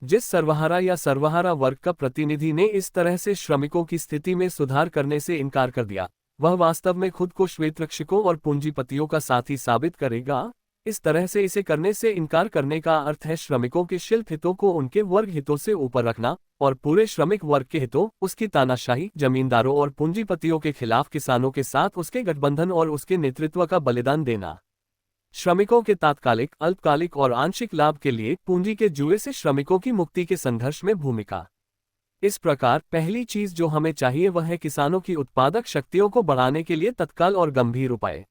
जिस सर्वहारा या सर्वहारा वर्ग का प्रतिनिधि ने इस तरह से श्रमिकों की स्थिति में सुधार करने से इनकार कर दिया, वह वास्तव में खुद को श्वेतरक्षकों और पूंजीपतियों का साथी साबित करेगा। इस तरह से इसे करने से इनकार करने का अर्थ है श्रमिकों के शिल्प हितों को उनके वर्ग हितों से ऊपर रखना और पूरे श्रमिक वर्ग के हितों, उसकी तानाशाही, जमींदारों और पूंजीपतियों के खिलाफ किसानों के साथ उसके गठबंधन और उसके नेतृत्व का बलिदान देना। श्रमिकों के तात्कालिक, अल्पकालिक और आंशिक लाभ के लिए पूंजी के जुए से श्रमिकों की मुक्ति के संघर्ष में भूमिका। इस प्रकार पहली चीज जो हमें चाहिए वह है किसानों की उत्पादक शक्तियों को बढ़ाने के लिए तत्काल और गंभीर उपाय।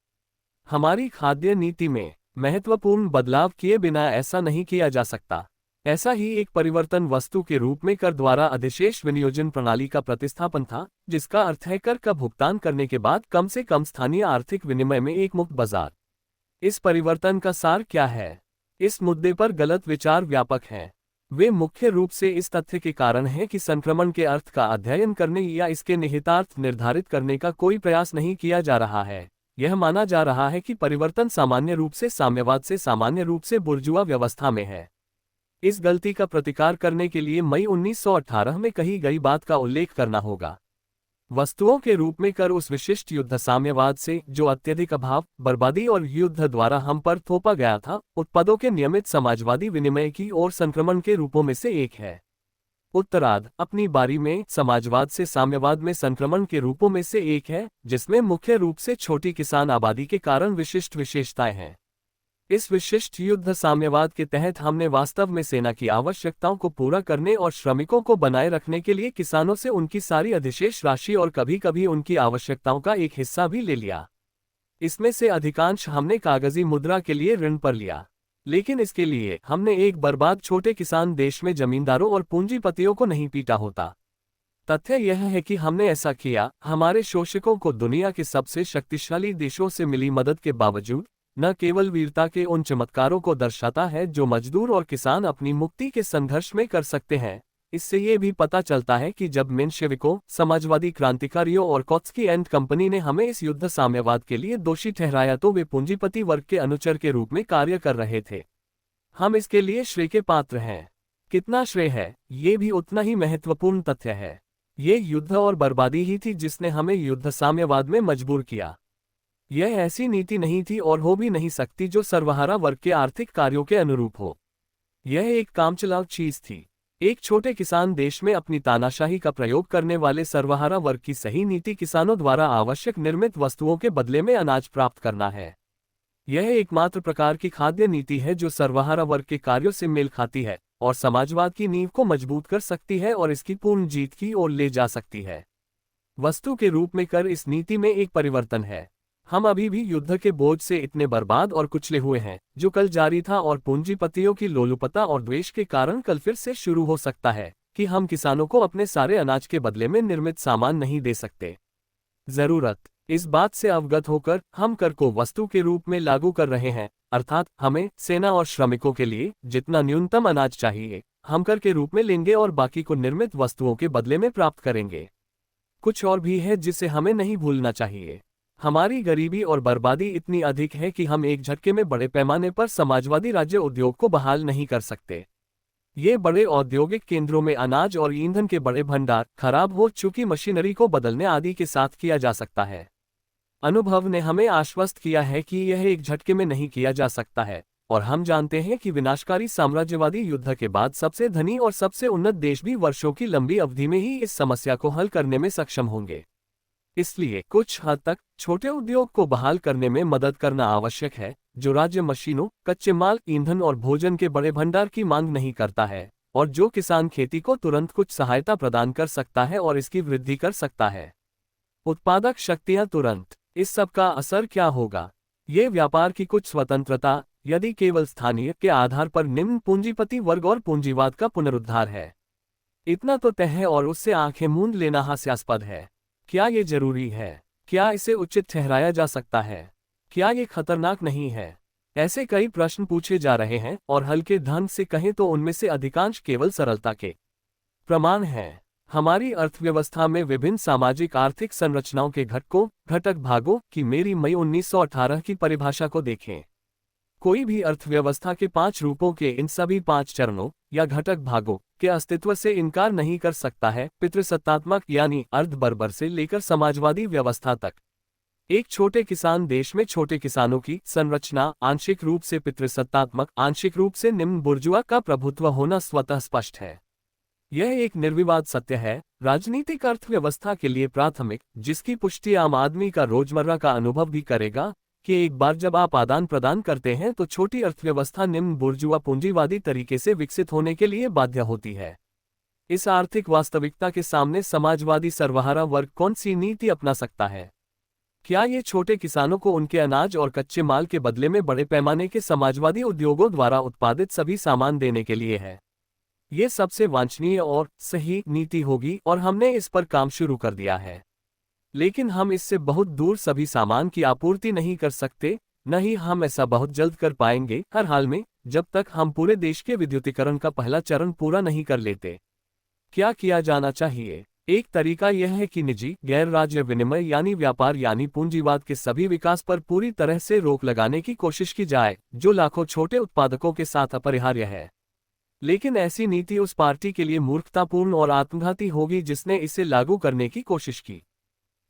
हमारी खाद्य नीति में महत्वपूर्ण बदलाव किए बिना ऐसा नहीं किया जा सकता। ऐसा ही एक परिवर्तन वस्तु के रूप में कर द्वारा अधिशेष विनियोजन प्रणाली का प्रतिस्थापन था, जिसका अर्थ है कर का भुगतान करने के बाद कम से कम स्थानीय आर्थिक विनिमय में एक मुक्त बाजार। इस परिवर्तन का सार क्या है? इस मुद्दे पर गलत विचार व्यापक हैं। वे मुख्य रूप से इस तथ्य के कारण हैं कि संक्रमण के अर्थ का अध्ययन करने या इसके निहितार्थ निर्धारित करने का कोई प्रयास नहीं किया जा रहा है। यह माना जा रहा है कि परिवर्तन सामान्य रूप से साम्यवाद से सामान्य रूप से बुर्जुआ व्यवस्था में है। इस गलती का प्रतिकार करने के लिए मई 1918 में कही गई बात का उल्लेख करना होगा। वस्तुओं के रूप में कर उस विशिष्ट युद्ध साम्यवाद से, जो अत्यधिक अभाव, बर्बादी और युद्ध द्वारा हम पर थोपा गया था, उत्पादों के नियमित समाजवादी विनिमय की ओर संक्रमण के रूपों में से एक है। उत्तरार्ध अपनी बारी में समाजवाद से साम्यवाद में संक्रमण के रूपों में से एक है, जिसमें मुख्य रूप से छोटी किसान आबादी के कारण विशिष्ट विशेषताएं हैं। इस विशिष्ट युद्ध साम्यवाद के तहत हमने वास्तव में सेना की आवश्यकताओं को पूरा करने और श्रमिकों को बनाए रखने के लिए किसानों से उनकी सारी अधिशेष राशि और कभी कभी उनकी आवश्यकताओं का एक हिस्सा भी ले लिया। इसमें से अधिकांश हमने कागजी मुद्रा के लिए ऋण पर लिया, लेकिन इसके लिए हमने एक बर्बाद छोटे किसान देश में जमींदारों और पूंजीपतियों को नहीं पीटा होता। तथ्य यह है कि हमने ऐसा किया हमारे शोषकों को दुनिया के सबसे शक्तिशाली देशों से मिली मदद के बावजूद न केवल वीरता के उन चमत्कारों को दर्शाता है जो मजदूर और किसान अपनी मुक्ति के संघर्ष में कर सकते हैं, इससे ये भी पता चलता है कि जब मेंशेविकों, समाजवादी क्रांतिकारियों और ट्रोत्स्की एंड कंपनी ने हमें इस युद्ध साम्यवाद के लिए दोषी ठहराया तो वे पूंजीपति वर्ग के अनुचर के रूप में कार्य कर रहे थे। हम इसके लिए श्रेय के पात्र हैं। कितना श्रेय है, ये भी उतना ही महत्वपूर्ण तथ्य है। ये युद्ध और बर्बादी ही थी जिसने हमें युद्ध साम्यवाद में मजबूर किया। यह ऐसी नीति नहीं थी और हो भी नहीं सकती जो सर्वहारा वर्ग के आर्थिक कार्यों के अनुरूप हो। यह एक कामचलाऊ चीज थी। एक छोटे किसान देश में अपनी तानाशाही का प्रयोग करने वाले सर्वहारा वर्ग की सही नीति किसानों द्वारा आवश्यक निर्मित वस्तुओं के बदले में अनाज प्राप्त करना है। यह एकमात्र प्रकार की खाद्य नीति है जो सर्वहारा वर्ग के कार्यों से मेल खाती है और समाजवाद की नींव को मजबूत कर सकती है और इसकी पूर्ण जीत की ओर ले जा सकती है। वस्तु के रूप में कर इस नीति में एक परिवर्तन है। हम अभी भी युद्ध के बोझ से इतने बर्बाद और कुचले हुए हैं जो कल जारी था और पूंजीपतियों की लोलुपता और द्वेष के कारण कल फिर से शुरू हो सकता है कि हम किसानों को अपने सारे अनाज के बदले में निर्मित सामान नहीं दे सकते। जरूरत इस बात से अवगत होकर हम कर को वस्तु के रूप में लागू कर रहे हैं, अर्थात हमें सेना और श्रमिकों के लिए जितना न्यूनतम अनाज चाहिए हम कर के रूप में लेंगे और बाकी को निर्मित वस्तुओं के बदले में प्राप्त करेंगे। कुछ और भी है जिसे हमें नहीं भूलना चाहिए। हमारी गरीबी और बर्बादी इतनी अधिक है कि हम एक झटके में बड़े पैमाने पर समाजवादी राज्य उद्योग को बहाल नहीं कर सकते। ये बड़े औद्योगिक केंद्रों में अनाज और ईंधन के बड़े भंडार खराब हो चुकी मशीनरी को बदलने आदि के साथ किया जा सकता है। अनुभव ने हमें आश्वस्त किया है कि यह एक झटके में नहीं किया जा सकता है और हम जानते हैं कि विनाशकारी साम्राज्यवादी युद्ध के बाद सबसे धनी और सबसे उन्नत देश भी वर्षों की लंबी अवधि में ही इस समस्या को हल करने में सक्षम होंगे। इसलिए कुछ हद तक छोटे उद्योग को बहाल करने में मदद करना आवश्यक है जो राज्य मशीनों, कच्चे माल, ईंधन और भोजन के बड़े भंडार की मांग नहीं करता है और जो किसान खेती को तुरंत कुछ सहायता प्रदान कर सकता है और इसकी वृद्धि कर सकता है। उत्पादक शक्तियां तुरंत। इस सब का असर क्या होगा? ये व्यापार की कुछ स्वतंत्रता यदि केवल स्थानीय के आधार पर निम्न पूंजीपति वर्ग और पूंजीवाद का पुनरुद्धार है। इतना तो तय है और उससे आंखें मूंद लेना हास्यास्पद है। क्या ये जरूरी है? क्या इसे उचित ठहराया जा सकता है? क्या ये खतरनाक नहीं है? ऐसे कई प्रश्न पूछे जा रहे हैं और हल्के ढंग से कहें तो उनमें से अधिकांश केवल सरलता के प्रमाण हैं। हमारी अर्थव्यवस्था में विभिन्न सामाजिक आर्थिक संरचनाओं के घटकों, घटक भागों की मेरी मई 1918 की परिभाषा को देखें। कोई भी अर्थव्यवस्था के 5 रूपों के इन सभी 5 चरणों या घटक भागों के अस्तित्व से इनकार नहीं कर सकता है, पितृसत्तात्मक यानी अर्ध बर्बर से लेकर समाजवादी व्यवस्था तक। एक छोटे किसान देश में छोटे किसानों की संरचना आंशिक रूप से पितृसत्तात्मक, आंशिक रूप से निम्न बुर्जुआ का प्रभुत्व होना स्वतः स्पष्ट है। यह एक निर्विवाद सत्य है। राजनीतिक अर्थव्यवस्था के लिए प्राथमिक, जिसकी पुष्टि आम आदमी का रोजमर्रा का अनुभव भी करेगा, कि एक बार जब आप आदान प्रदान करते हैं तो छोटी अर्थव्यवस्था निम्न बुर्जुआ पूंजीवादी तरीके से विकसित होने के लिए बाध्य होती है। इस आर्थिक वास्तविकता के सामने समाजवादी सर्वहारा वर्ग कौन सी नीति अपना सकता है? क्या ये छोटे किसानों को उनके अनाज और कच्चे माल के बदले में बड़े पैमाने के समाजवादी उद्योगों द्वारा उत्पादित सभी सामान देने के लिए है? ये सबसे वांछनीय और सही नीति होगी और हमने इस पर काम शुरू कर दिया है। लेकिन हम इससे बहुत दूर सभी सामान की आपूर्ति नहीं कर सकते, न ही हम ऐसा बहुत जल्द कर पाएंगे, हर हाल में जब तक हम पूरे देश के विद्युतीकरण का पहला चरण पूरा नहीं कर लेते। क्या किया जाना चाहिए? एक तरीका यह है कि निजी गैर राज्य विनिमय यानी व्यापार यानी पूंजीवाद के सभी विकास पर पूरी तरह से रोक लगाने की कोशिश की जाए, जो लाखों छोटे उत्पादकों के साथ अपरिहार्य है। लेकिन ऐसी नीति उस पार्टी के लिए मूर्खतापूर्ण और आत्मघाती होगी जिसने इसे लागू करने की कोशिश की।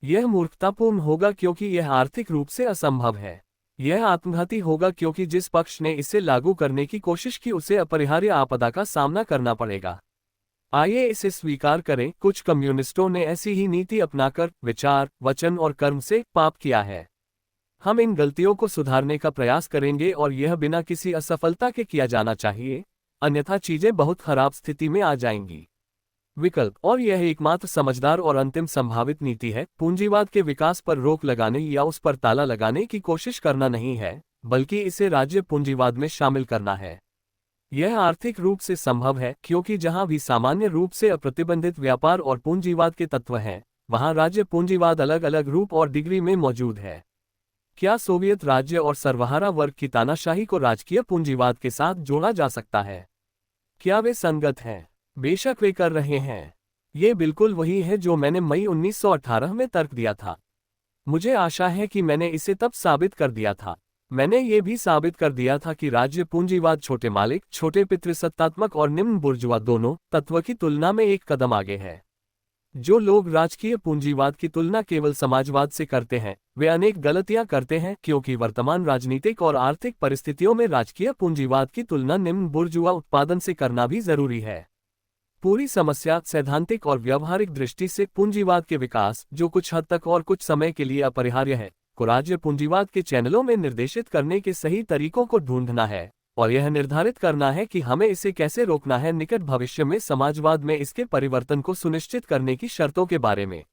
यह मूर्खतापूर्ण होगा क्योंकि यह आर्थिक रूप से असंभव है। यह आत्मघाती होगा क्योंकि जिस पक्ष ने इसे लागू करने की कोशिश की उसे अपरिहार्य आपदा का सामना करना पड़ेगा। आइए इसे स्वीकार करें, कुछ कम्युनिस्टों ने ऐसी ही नीति अपनाकर विचार, वचन और कर्म से पाप किया है। हम इन गलतियों को सुधारने का प्रयास करेंगे और यह बिना किसी असफलता के किया जाना चाहिए, अन्यथा चीजें बहुत खराब स्थिति में आ जाएंगी। विकल्प, और यह एकमात्र समझदार और अंतिम संभावित नीति है, पूंजीवाद के विकास पर रोक लगाने या उस पर ताला लगाने की कोशिश करना नहीं है, बल्कि इसे राज्य पूंजीवाद में शामिल करना है। यह आर्थिक रूप से संभव है क्योंकि जहां भी सामान्य रूप से अप्रतिबंधित व्यापार और पूंजीवाद के तत्व हैं, वहां राज्य पूंजीवाद अलग अलग रूप और डिग्री में मौजूद है। क्या सोवियत राज्य और सर्वहारा वर्ग की तानाशाही को राजकीय पूंजीवाद के साथ जोड़ा जा सकता है? क्या वे संगत हैं? बेशक वे कर रहे हैं। ये बिल्कुल वही है जो मैंने मई 1918 में तर्क दिया था। मुझे आशा है कि मैंने इसे तब साबित कर दिया था। मैंने ये भी साबित कर दिया था कि राज्य पूंजीवाद छोटे मालिक, छोटे पितृसत्तात्मक और निम्न बुर्जुआ दोनों तत्व की तुलना में एक कदम आगे है। जो लोग राजकीय पूंजीवाद की तुलना केवल समाजवाद से करते हैं, वे अनेक गलतियां करते हैं क्योंकि वर्तमान राजनीतिक और आर्थिक परिस्थितियों में राजकीय पूंजीवाद की तुलना निम्न बुर्जुआ उत्पादन से करना भी जरूरी है। पूरी समस्या सैद्धांतिक और व्यावहारिक दृष्टि से पूंजीवाद के विकास, जो कुछ हद तक और कुछ समय के लिए अपरिहार्य है, को राज्य पूंजीवाद के चैनलों में निर्देशित करने के सही तरीकों को ढूंढना है और यह निर्धारित करना है कि हमें इसे कैसे रोकना है। निकट भविष्य में समाजवाद में इसके परिवर्तन को सुनिश्चित करने की शर्तों के बारे में।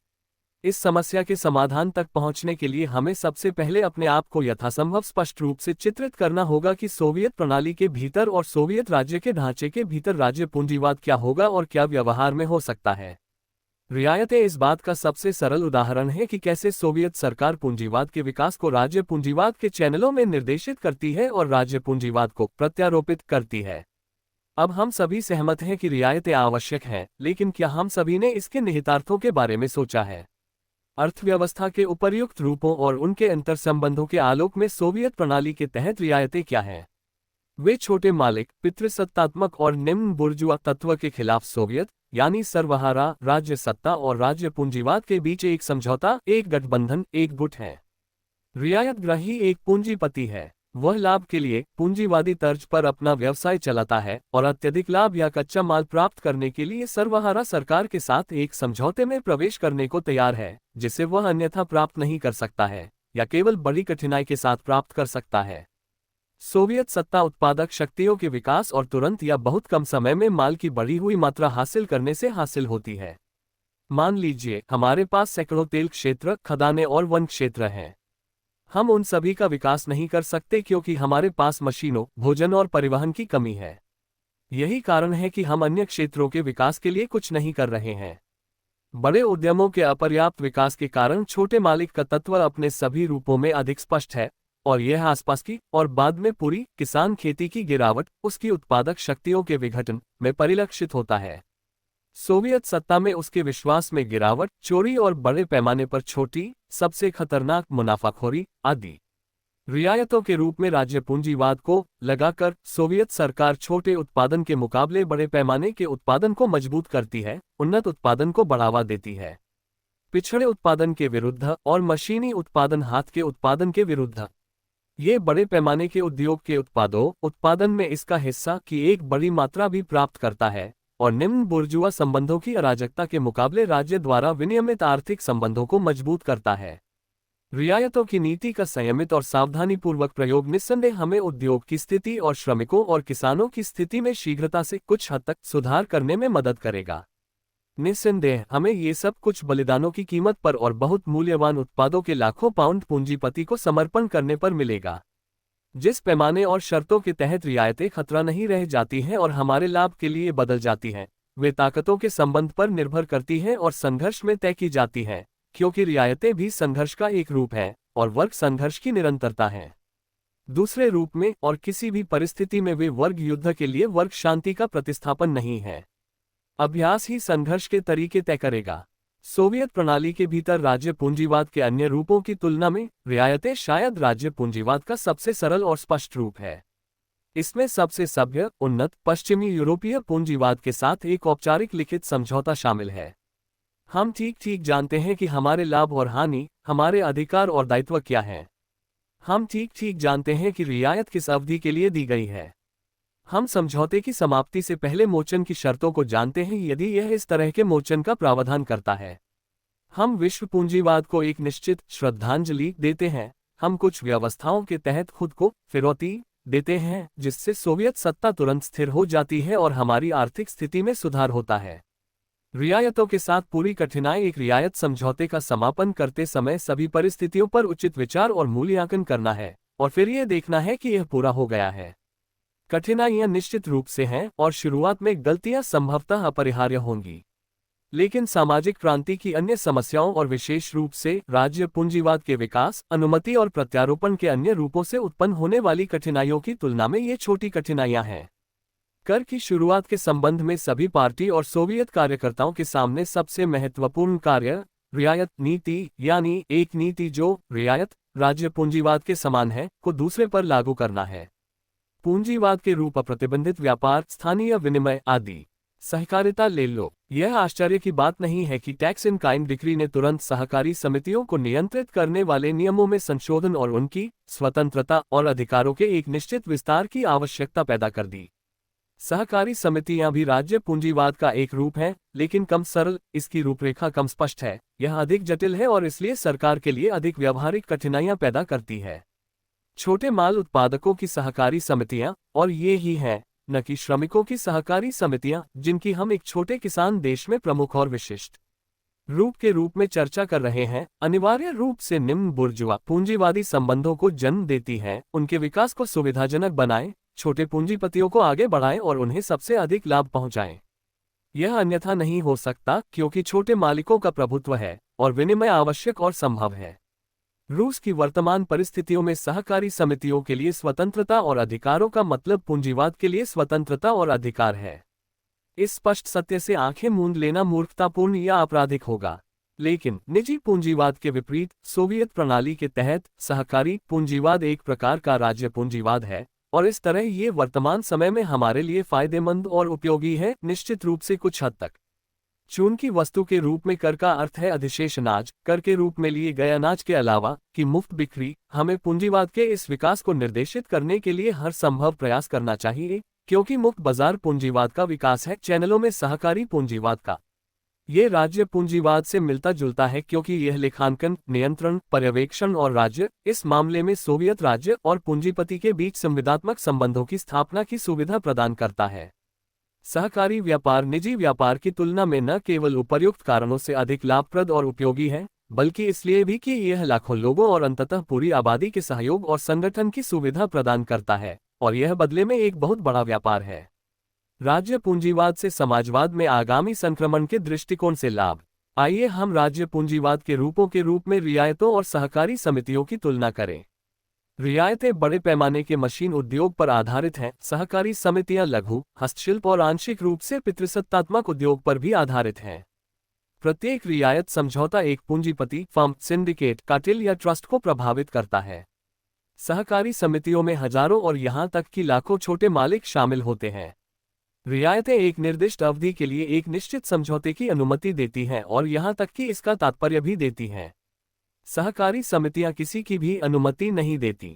इस समस्या के समाधान तक पहुंचने के लिए हमें सबसे पहले अपने आप को यथासंभव स्पष्ट रूप से चित्रित करना होगा कि सोवियत प्रणाली के भीतर और सोवियत राज्य के ढांचे के भीतर राज्य पूंजीवाद क्या होगा और क्या व्यवहार में हो सकता है। रियायतें इस बात का सबसे सरल उदाहरण है कि कैसे सोवियत सरकार पूंजीवाद के विकास को राज्य पूंजीवाद के चैनलों में निर्देशित करती है और राज्य पूंजीवाद को प्रत्यारोपित करती है। अब हम सभी सहमत हैं कि रियायतें आवश्यक हैं, लेकिन क्या हम सभी ने इसके निहितार्थों के बारे में सोचा है? अर्थव्यवस्था के उपर्युक्त रूपों और उनके अंतर्संबंधों के आलोक में सोवियत प्रणाली के तहत रियायतें क्या हैं? वे छोटे मालिक, पितृसत्तात्मक और निम्न बुर्जुआ तत्व के खिलाफ सोवियत यानी सर्वहारा राज्य सत्ता और राज्य पूंजीवाद के बीच एक समझौता, एक गठबंधन, एक गुट है। रियायतग्राही एक पूंजीपति है। वह लाभ के लिए पूंजीवादी तर्ज पर अपना व्यवसाय चलाता है और अत्यधिक लाभ या कच्चा माल प्राप्त करने के लिए सर्वहारा सरकार के साथ एक समझौते में प्रवेश करने को तैयार है, जिसे वह अन्यथा प्राप्त नहीं कर सकता है या केवल बड़ी कठिनाई के साथ प्राप्त कर सकता है। सोवियत सत्ता उत्पादक शक्तियों के विकास और तुरंत या बहुत कम समय में माल की बढ़ी हुई मात्रा हासिल करने से हासिल होती है। मान लीजिए हमारे पास सैकड़ों तेल क्षेत्र, खदानें और वन क्षेत्र हैं। हम उन सभी का विकास नहीं कर सकते क्योंकि हमारे पास मशीनों, भोजन और परिवहन की कमी है। यही कारण है कि हम अन्य क्षेत्रों के विकास के लिए कुछ नहीं कर रहे हैं। बड़े उद्यमों के अपर्याप्त विकास के कारण छोटे मालिक का तत्व अपने सभी रूपों में अधिक स्पष्ट है और यह आसपास की और बाद में पूरी किसान खेती की गिरावट, उसकी उत्पादक शक्तियों के विघटन में परिलक्षित होता है। सोवियत सत्ता में उसके विश्वास में गिरावट, चोरी और बड़े पैमाने पर छोटी, सबसे खतरनाक मुनाफाखोरी आदि रियायतों के रूप में राज्य पूंजीवाद को लगाकर सोवियत सरकार छोटे उत्पादन के मुकाबले बड़े पैमाने के उत्पादन को मजबूत करती है, उन्नत उत्पादन को बढ़ावा देती है, पिछड़े उत्पादन के विरुद्ध और मशीनी उत्पादन हाथ के उत्पादन के विरुद्ध। ये बड़े पैमाने के उद्योग के उत्पादन में इसका हिस्सा की एक बड़ी मात्रा भी प्राप्त करता है और निम्न बुर्जुआ संबंधों की अराजकता के मुकाबले राज्य द्वारा विनियमित आर्थिक संबंधों को मजबूत करता है। रियायतों की नीति का संयमित और सावधानीपूर्वक प्रयोग निस्संदेह हमें उद्योग की स्थिति और श्रमिकों और किसानों की स्थिति में शीघ्रता से कुछ हद तक सुधार करने में मदद करेगा। निस्संदेह हमें ये सब कुछ बलिदानों की कीमत पर और बहुत मूल्यवान उत्पादों के लाखों पाउंड पूंजीपति को समर्पण करने पर मिलेगा। जिस पैमाने और शर्तों के तहत रियायतें खतरा नहीं रह जाती हैं और हमारे लाभ के लिए बदल जाती हैं, वे ताकतों के संबंध पर निर्भर करती हैं और संघर्ष में तय की जाती हैं, क्योंकि रियायतें भी संघर्ष का एक रूप हैं और वर्ग संघर्ष की निरंतरता है। दूसरे रूप में और किसी भी परिस्थिति में वे वर्ग युद्ध के लिए वर्ग शांति का प्रतिस्थापन नहीं है। अभ्यास ही संघर्ष के तरीके तय करेगा। सोवियत प्रणाली के भीतर राज्य पूंजीवाद के अन्य रूपों की तुलना में रियायतें शायद राज्य पूंजीवाद का सबसे सरल और स्पष्ट रूप है। इसमें सबसे सभ्य, उन्नत पश्चिमी यूरोपीय पूंजीवाद के साथ एक औपचारिक लिखित समझौता शामिल है। हम ठीक जानते हैं कि हमारे लाभ और हानि, हमारे अधिकार और दायित्व क्या हैं। हम ठीक जानते हैं कि रियायत किस अवधि के लिए दी गई है। हम समझौते की समाप्ति से पहले मोचन की शर्तों को जानते हैं यदि यह इस तरह के मोचन का प्रावधान करता है। हम विश्व पूंजीवाद को एक निश्चित श्रद्धांजलि देते हैं। हम कुछ व्यवस्थाओं के तहत खुद को फिरौती देते हैं, जिससे सोवियत सत्ता तुरंत स्थिर हो जाती है और हमारी आर्थिक स्थिति में सुधार होता है। रियायतों के साथ पूरी कठिनाई एक रियायत समझौते का समापन करते समय सभी परिस्थितियों पर उचित विचार और मूल्यांकन करना है और फिर यह देखना है कि यह पूरा हो गया है। कठिनाइयां निश्चित रूप से हैं और शुरुआत में गलतियां संभवतः अपरिहार्य होंगी, लेकिन सामाजिक क्रांति की अन्य समस्याओं और विशेष रूप से राज्य पूंजीवाद के विकास, अनुमति और प्रत्यारोपण के अन्य रूपों से उत्पन्न होने वाली कठिनाइयों की तुलना में ये छोटी कठिनाइयां हैं। कर की शुरुआत के संबंध में सभी पार्टी और सोवियत कार्यकर्ताओं के सामने सबसे महत्वपूर्ण कार्य रियायत नीति, यानी एक नीति जो रियायत राज्य पूंजीवाद के समान है, को दूसरे पर लागू करना है। पूंजीवाद के रूप प्रतिबंधित व्यापार, स्थानीय विनिमय आदि। सहकारिता ले लो। यह आश्चर्य की बात नहीं है कि टैक्स इन काइंड डिक्री ने तुरंत सहकारी समितियों को नियंत्रित करने वाले नियमों में संशोधन और उनकी स्वतंत्रता और अधिकारों के एक निश्चित विस्तार की आवश्यकता पैदा कर दी। सहकारी समितियां भी राज्य पूंजीवाद का एक रूप हैं, लेकिन कम सरल, इसकी रूपरेखा कम स्पष्ट है, यह अधिक जटिल है और इसलिए सरकार के लिए अधिक व्यावहारिक कठिनाइयां पैदा करती है। छोटे माल उत्पादकों की सहकारी समितियां, और ये ही हैं, न कि श्रमिकों की सहकारी समितियां, जिनकी हम एक छोटे किसान देश में प्रमुख और विशिष्ट रूप के रूप में चर्चा कर रहे हैं, अनिवार्य रूप से निम्न बुर्जुआ पूंजीवादी संबंधों को जन्म देती हैं, उनके विकास को सुविधाजनक बनाएं, छोटे पूंजीपतियों को आगे बढ़ाएं और उन्हें सबसे अधिक लाभ पहुंचाएं। यह अन्यथा नहीं हो सकता, क्योंकि छोटे मालिकों का प्रभुत्व है और विनिमय आवश्यक और संभव है। रूस की वर्तमान परिस्थितियों में सहकारी समितियों के लिए स्वतंत्रता और अधिकारों का मतलब पूंजीवाद के लिए स्वतंत्रता और अधिकार है। इस स्पष्ट सत्य से आंखें मूंद लेना मूर्खतापूर्ण या आपराधिक होगा। लेकिन निजी पूंजीवाद के विपरीत सोवियत प्रणाली के तहत सहकारी पूंजीवाद एक प्रकार का राज्य पूंजीवाद है, और इस तरह ये वर्तमान समय में हमारे लिए फायदेमंद और उपयोगी है, निश्चित रूप से कुछ हद तक। चून की वस्तु के रूप में कर का अर्थ है अधिशेष अनाज, कर के रूप में लिए गए अनाज के अलावा की मुफ्त बिक्री। हमें पूंजीवाद के इस विकास को निर्देशित करने के लिए हर संभव प्रयास करना चाहिए, क्योंकि मुक्त बाजार पूंजीवाद का विकास है चैनलों में सहकारी पूंजीवाद का। ये राज्य पूंजीवाद से मिलता जुलता है, क्योंकि यह लेखांकन, नियंत्रण, पर्यवेक्षण और राज्य, इस मामले में सोवियत राज्य और पूंजीपति के बीच संविदात्मक संबंधों की स्थापना की सुविधा प्रदान करता है। सहकारी व्यापार निजी व्यापार की तुलना में न केवल उपर्युक्त कारणों से अधिक लाभप्रद और उपयोगी है, बल्कि इसलिए भी कि यह लाखों लोगों और अंततः पूरी आबादी के सहयोग और संगठन की सुविधा प्रदान करता है, और यह बदले में एक बहुत बड़ा व्यापार है। राज्य पूंजीवाद से समाजवाद में आगामी संक्रमण के दृष्टिकोण से लाभ। आइए हम राज्य पूंजीवाद के रूपों के रूप में रियायतों और सहकारी समितियों की तुलना करें। रियायतें बड़े पैमाने के मशीन उद्योग पर आधारित हैं, सहकारी समितियां लघु, हस्तशिल्प और आंशिक रूप से पितृसत्तात्मक उद्योग पर भी आधारित हैं। प्रत्येक रियायत समझौता एक पूंजीपति, फर्म, सिंडिकेट, कार्टेल या ट्रस्ट को प्रभावित करता है। सहकारी समितियों में हजारों और यहां तक कि लाखों छोटे मालिक शामिल होते हैं। रियायतें एक निर्दिष्ट अवधि के लिए एक निश्चित समझौते की अनुमति देती हैं और यहां तक कि इसका तात्पर्य भी देती हैं। सहकारी समितियां किसी की भी अनुमति नहीं देती।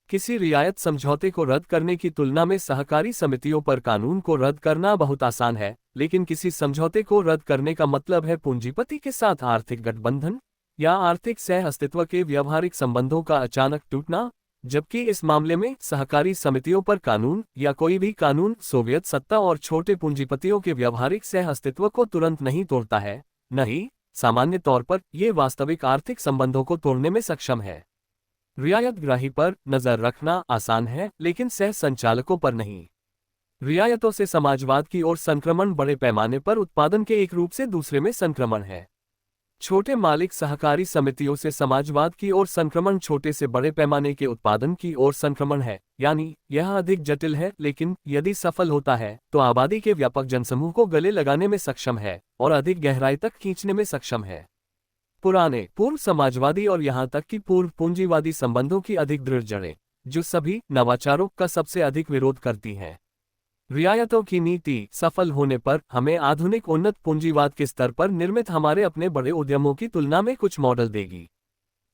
किसी रियायत समझौते को रद्द करने की तुलना में सहकारी समितियों पर कानून को रद्द करना बहुत आसान है, लेकिन किसी समझौते को रद्द करने का मतलब है पूंजीपति के साथ आर्थिक गठबंधन या आर्थिक सह अस्तित्व के व्यावहारिक संबंधों का अचानक टूटना, जबकि इस मामले में सहकारी समितियों पर कानून या कोई भी कानून सोवियत सत्ता और छोटे पूंजीपतियों के व्यावहारिक सह अस्तित्व को तुरंत नहीं तोड़ता है। नहीं, सामान्य तौर पर यह वास्तविक आर्थिक संबंधों को तोड़ने में सक्षम है। रियायतग्राही पर नजर रखना आसान है, लेकिन सह संचालकों पर नहीं। रियायतों से समाजवाद की ओर संक्रमण बड़े पैमाने पर उत्पादन के एक रूप से दूसरे में संक्रमण है। छोटे मालिक सहकारी समितियों से समाजवाद की ओर संक्रमण छोटे से बड़े पैमाने के उत्पादन की ओर संक्रमण है, यानी यह अधिक जटिल है, लेकिन यदि सफल होता है तो आबादी के व्यापक जनसमूह को गले लगाने में सक्षम है और अधिक गहराई तक खींचने में सक्षम है। पुराने पूर्व समाजवादी और यहां तक कि पूर्व पूंजीवादी संबंधों की अधिक दृढ़ जड़ें, जो सभी नवाचारों का सबसे अधिक विरोध करती हैं। रियायतों की नीति सफल होने पर हमें आधुनिक उन्नत पूंजीवाद के स्तर पर निर्मित हमारे अपने बड़े उद्यमों की तुलना में कुछ मॉडल देगी।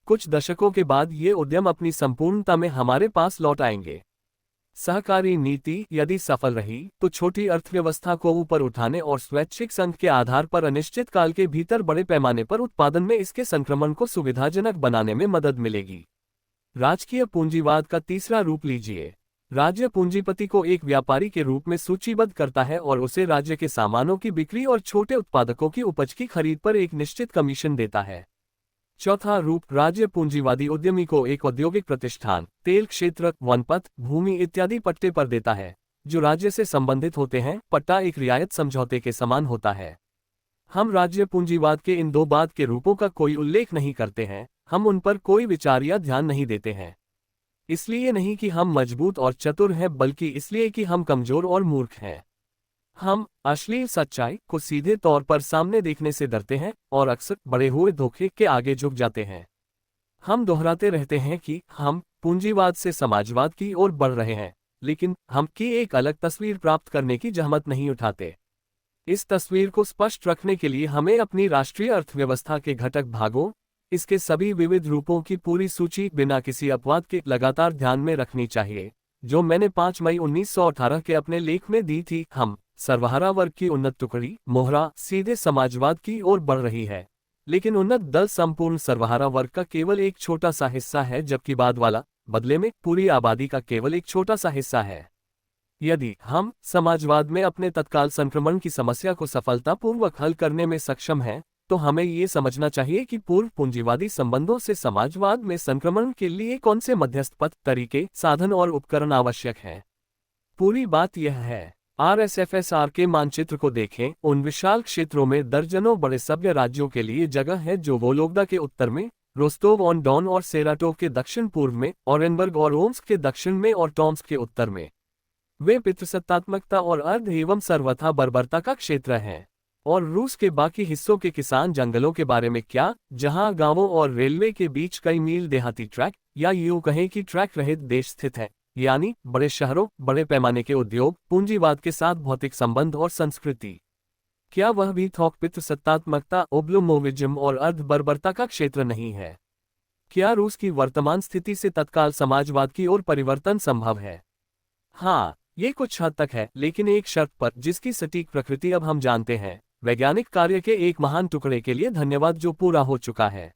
कुछ दशकों के बाद ये उद्यम अपनी संपूर्णता में हमारे पास लौट आएंगे। सहकारी नीति यदि सफल रही तो छोटी अर्थव्यवस्था को ऊपर उठाने और स्वैच्छिक संघ के आधार पर अनिश्चित काल के भीतर बड़े पैमाने पर उत्पादन में इसके संक्रमण को सुविधाजनक बनाने में मदद मिलेगी। राजकीय पूंजीवाद का तीसरा रूप लीजिए। राज्य पूंजीपति को एक व्यापारी के रूप में सूचीबद्ध करता है और उसे राज्य के सामानों की बिक्री और छोटे उत्पादकों की उपज की खरीद पर एक निश्चित कमीशन देता है। चौथा रूप, राज्य पूंजीवादी उद्यमी को एक औद्योगिक प्रतिष्ठान, तेल क्षेत्र, वनपथ, भूमि इत्यादि पट्टे पर देता है, जो राज्य से संबंधित होते हैं। पट्टा एक रियायत समझौते के समान होता है। हम राज्य पूंजीवाद के इन दो बाद के रूपों का कोई उल्लेख नहीं करते हैं, हम उन पर कोई विचार या ध्यान नहीं देते हैं। इसलिए नहीं कि हम मजबूत और चतुर हैं, बल्कि इसलिए कि हम कमजोर और मूर्ख हैं। हम अश्लील सच्चाई को सीधे तौर पर सामने देखने से डरते हैं और अक्सर बड़े हुए धोखे के आगे झुक जाते हैं। हम दोहराते रहते हैं कि हम पूंजीवाद से समाजवाद की ओर बढ़ रहे हैं, लेकिन हम की एक अलग तस्वीर प्राप्त करने की जहमत नहीं उठाते। इस तस्वीर को स्पष्ट रखने के लिए हमें अपनी राष्ट्रीय अर्थव्यवस्था के घटक भागों, इसके सभी विविध रूपों की पूरी सूची बिना किसी अपवाद के लगातार ध्यान में रखनी चाहिए, जो मैंने 5 मई 1918 के अपने लेख में दी थी। हम सर्वहारा वर्ग की उन्नत टुकड़ी मोहरा सीधे समाजवाद की ओर बढ़ रही है, लेकिन उन्नत दल संपूर्ण सर्वहारा वर्ग का केवल एक छोटा सा हिस्सा है, जबकि बाद वाला बदले में पूरी आबादी का केवल एक छोटा सा हिस्सा है। यदि हम समाजवाद में अपने तत्काल संक्रमण की समस्या को सफलतापूर्वक हल करने में सक्षम हैं, तो हमें ये समझना चाहिए कि पूर्व पूंजीवादी संबंधों से समाजवाद में संक्रमण के लिए कौन से मध्यस्थ पथ, तरीके, साधन और उपकरण आवश्यक हैं। पूरी बात यह है, आरएसएफएसआर के मानचित्र को देखें। उन विशाल क्षेत्रों में दर्जनों बड़े सभ्य राज्यों के लिए जगह है, जो वोलोगदा के उत्तर में, रोस्टोव ऑन डॉन और सेराटोव के दक्षिण पूर्व में, ओरेनबर्ग और ओम्स्क के दक्षिण में और टॉम्स्क के उत्तर में। वे पितृसत्तात्मकता और अर्ध एवं सर्वथा बर्बरता का क्षेत्र हैं। और रूस के बाकी हिस्सों के किसान जंगलों के बारे में क्या, जहां गांवों और रेलवे के बीच कई मील देहाती ट्रैक, या यूं कहें कि ट्रैक रहित देश स्थित है, यानी बड़े शहरों, बड़े पैमाने के उद्योग, पूंजीवाद के साथ भौतिक संबंध और संस्कृति। क्या वह भी थोक पितृसत्तात्मकता, ओब्लुमोविज्म और अर्ध बर्बरता का क्षेत्र नहीं है? क्या रूस की वर्तमान स्थिति से तत्काल समाजवाद की ओर परिवर्तन संभव है? हाँ, ये कुछ हद तक है, लेकिन एक शर्त पर, जिसकी सटीक प्रकृति अब हम जानते हैं। वैज्ञानिक कार्य के एक महान टुकड़े के लिए धन्यवाद जो पूरा हो चुका है।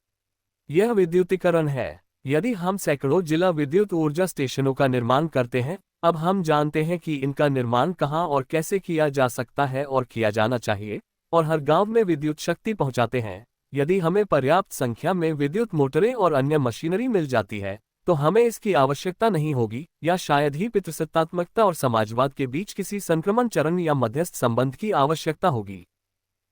यह विद्युतीकरण है। यदि हम सैकड़ों जिला विद्युत ऊर्जा स्टेशनों का निर्माण करते हैं, अब हम जानते हैं कि इनका निर्माण कहाँ और कैसे किया जा सकता है और किया जाना चाहिए, और हर गांव में विद्युत शक्ति पहुंचाते हैं। यदि हमें पर्याप्त संख्या में विद्युत मोटरें और अन्य मशीनरी मिल जाती है, तो हमें इसकी आवश्यकता नहीं होगी, या शायद ही पितृसत्तात्मकता और समाजवाद के बीच किसी संक्रमण चरण या मध्यस्थ संबंध की आवश्यकता होगी।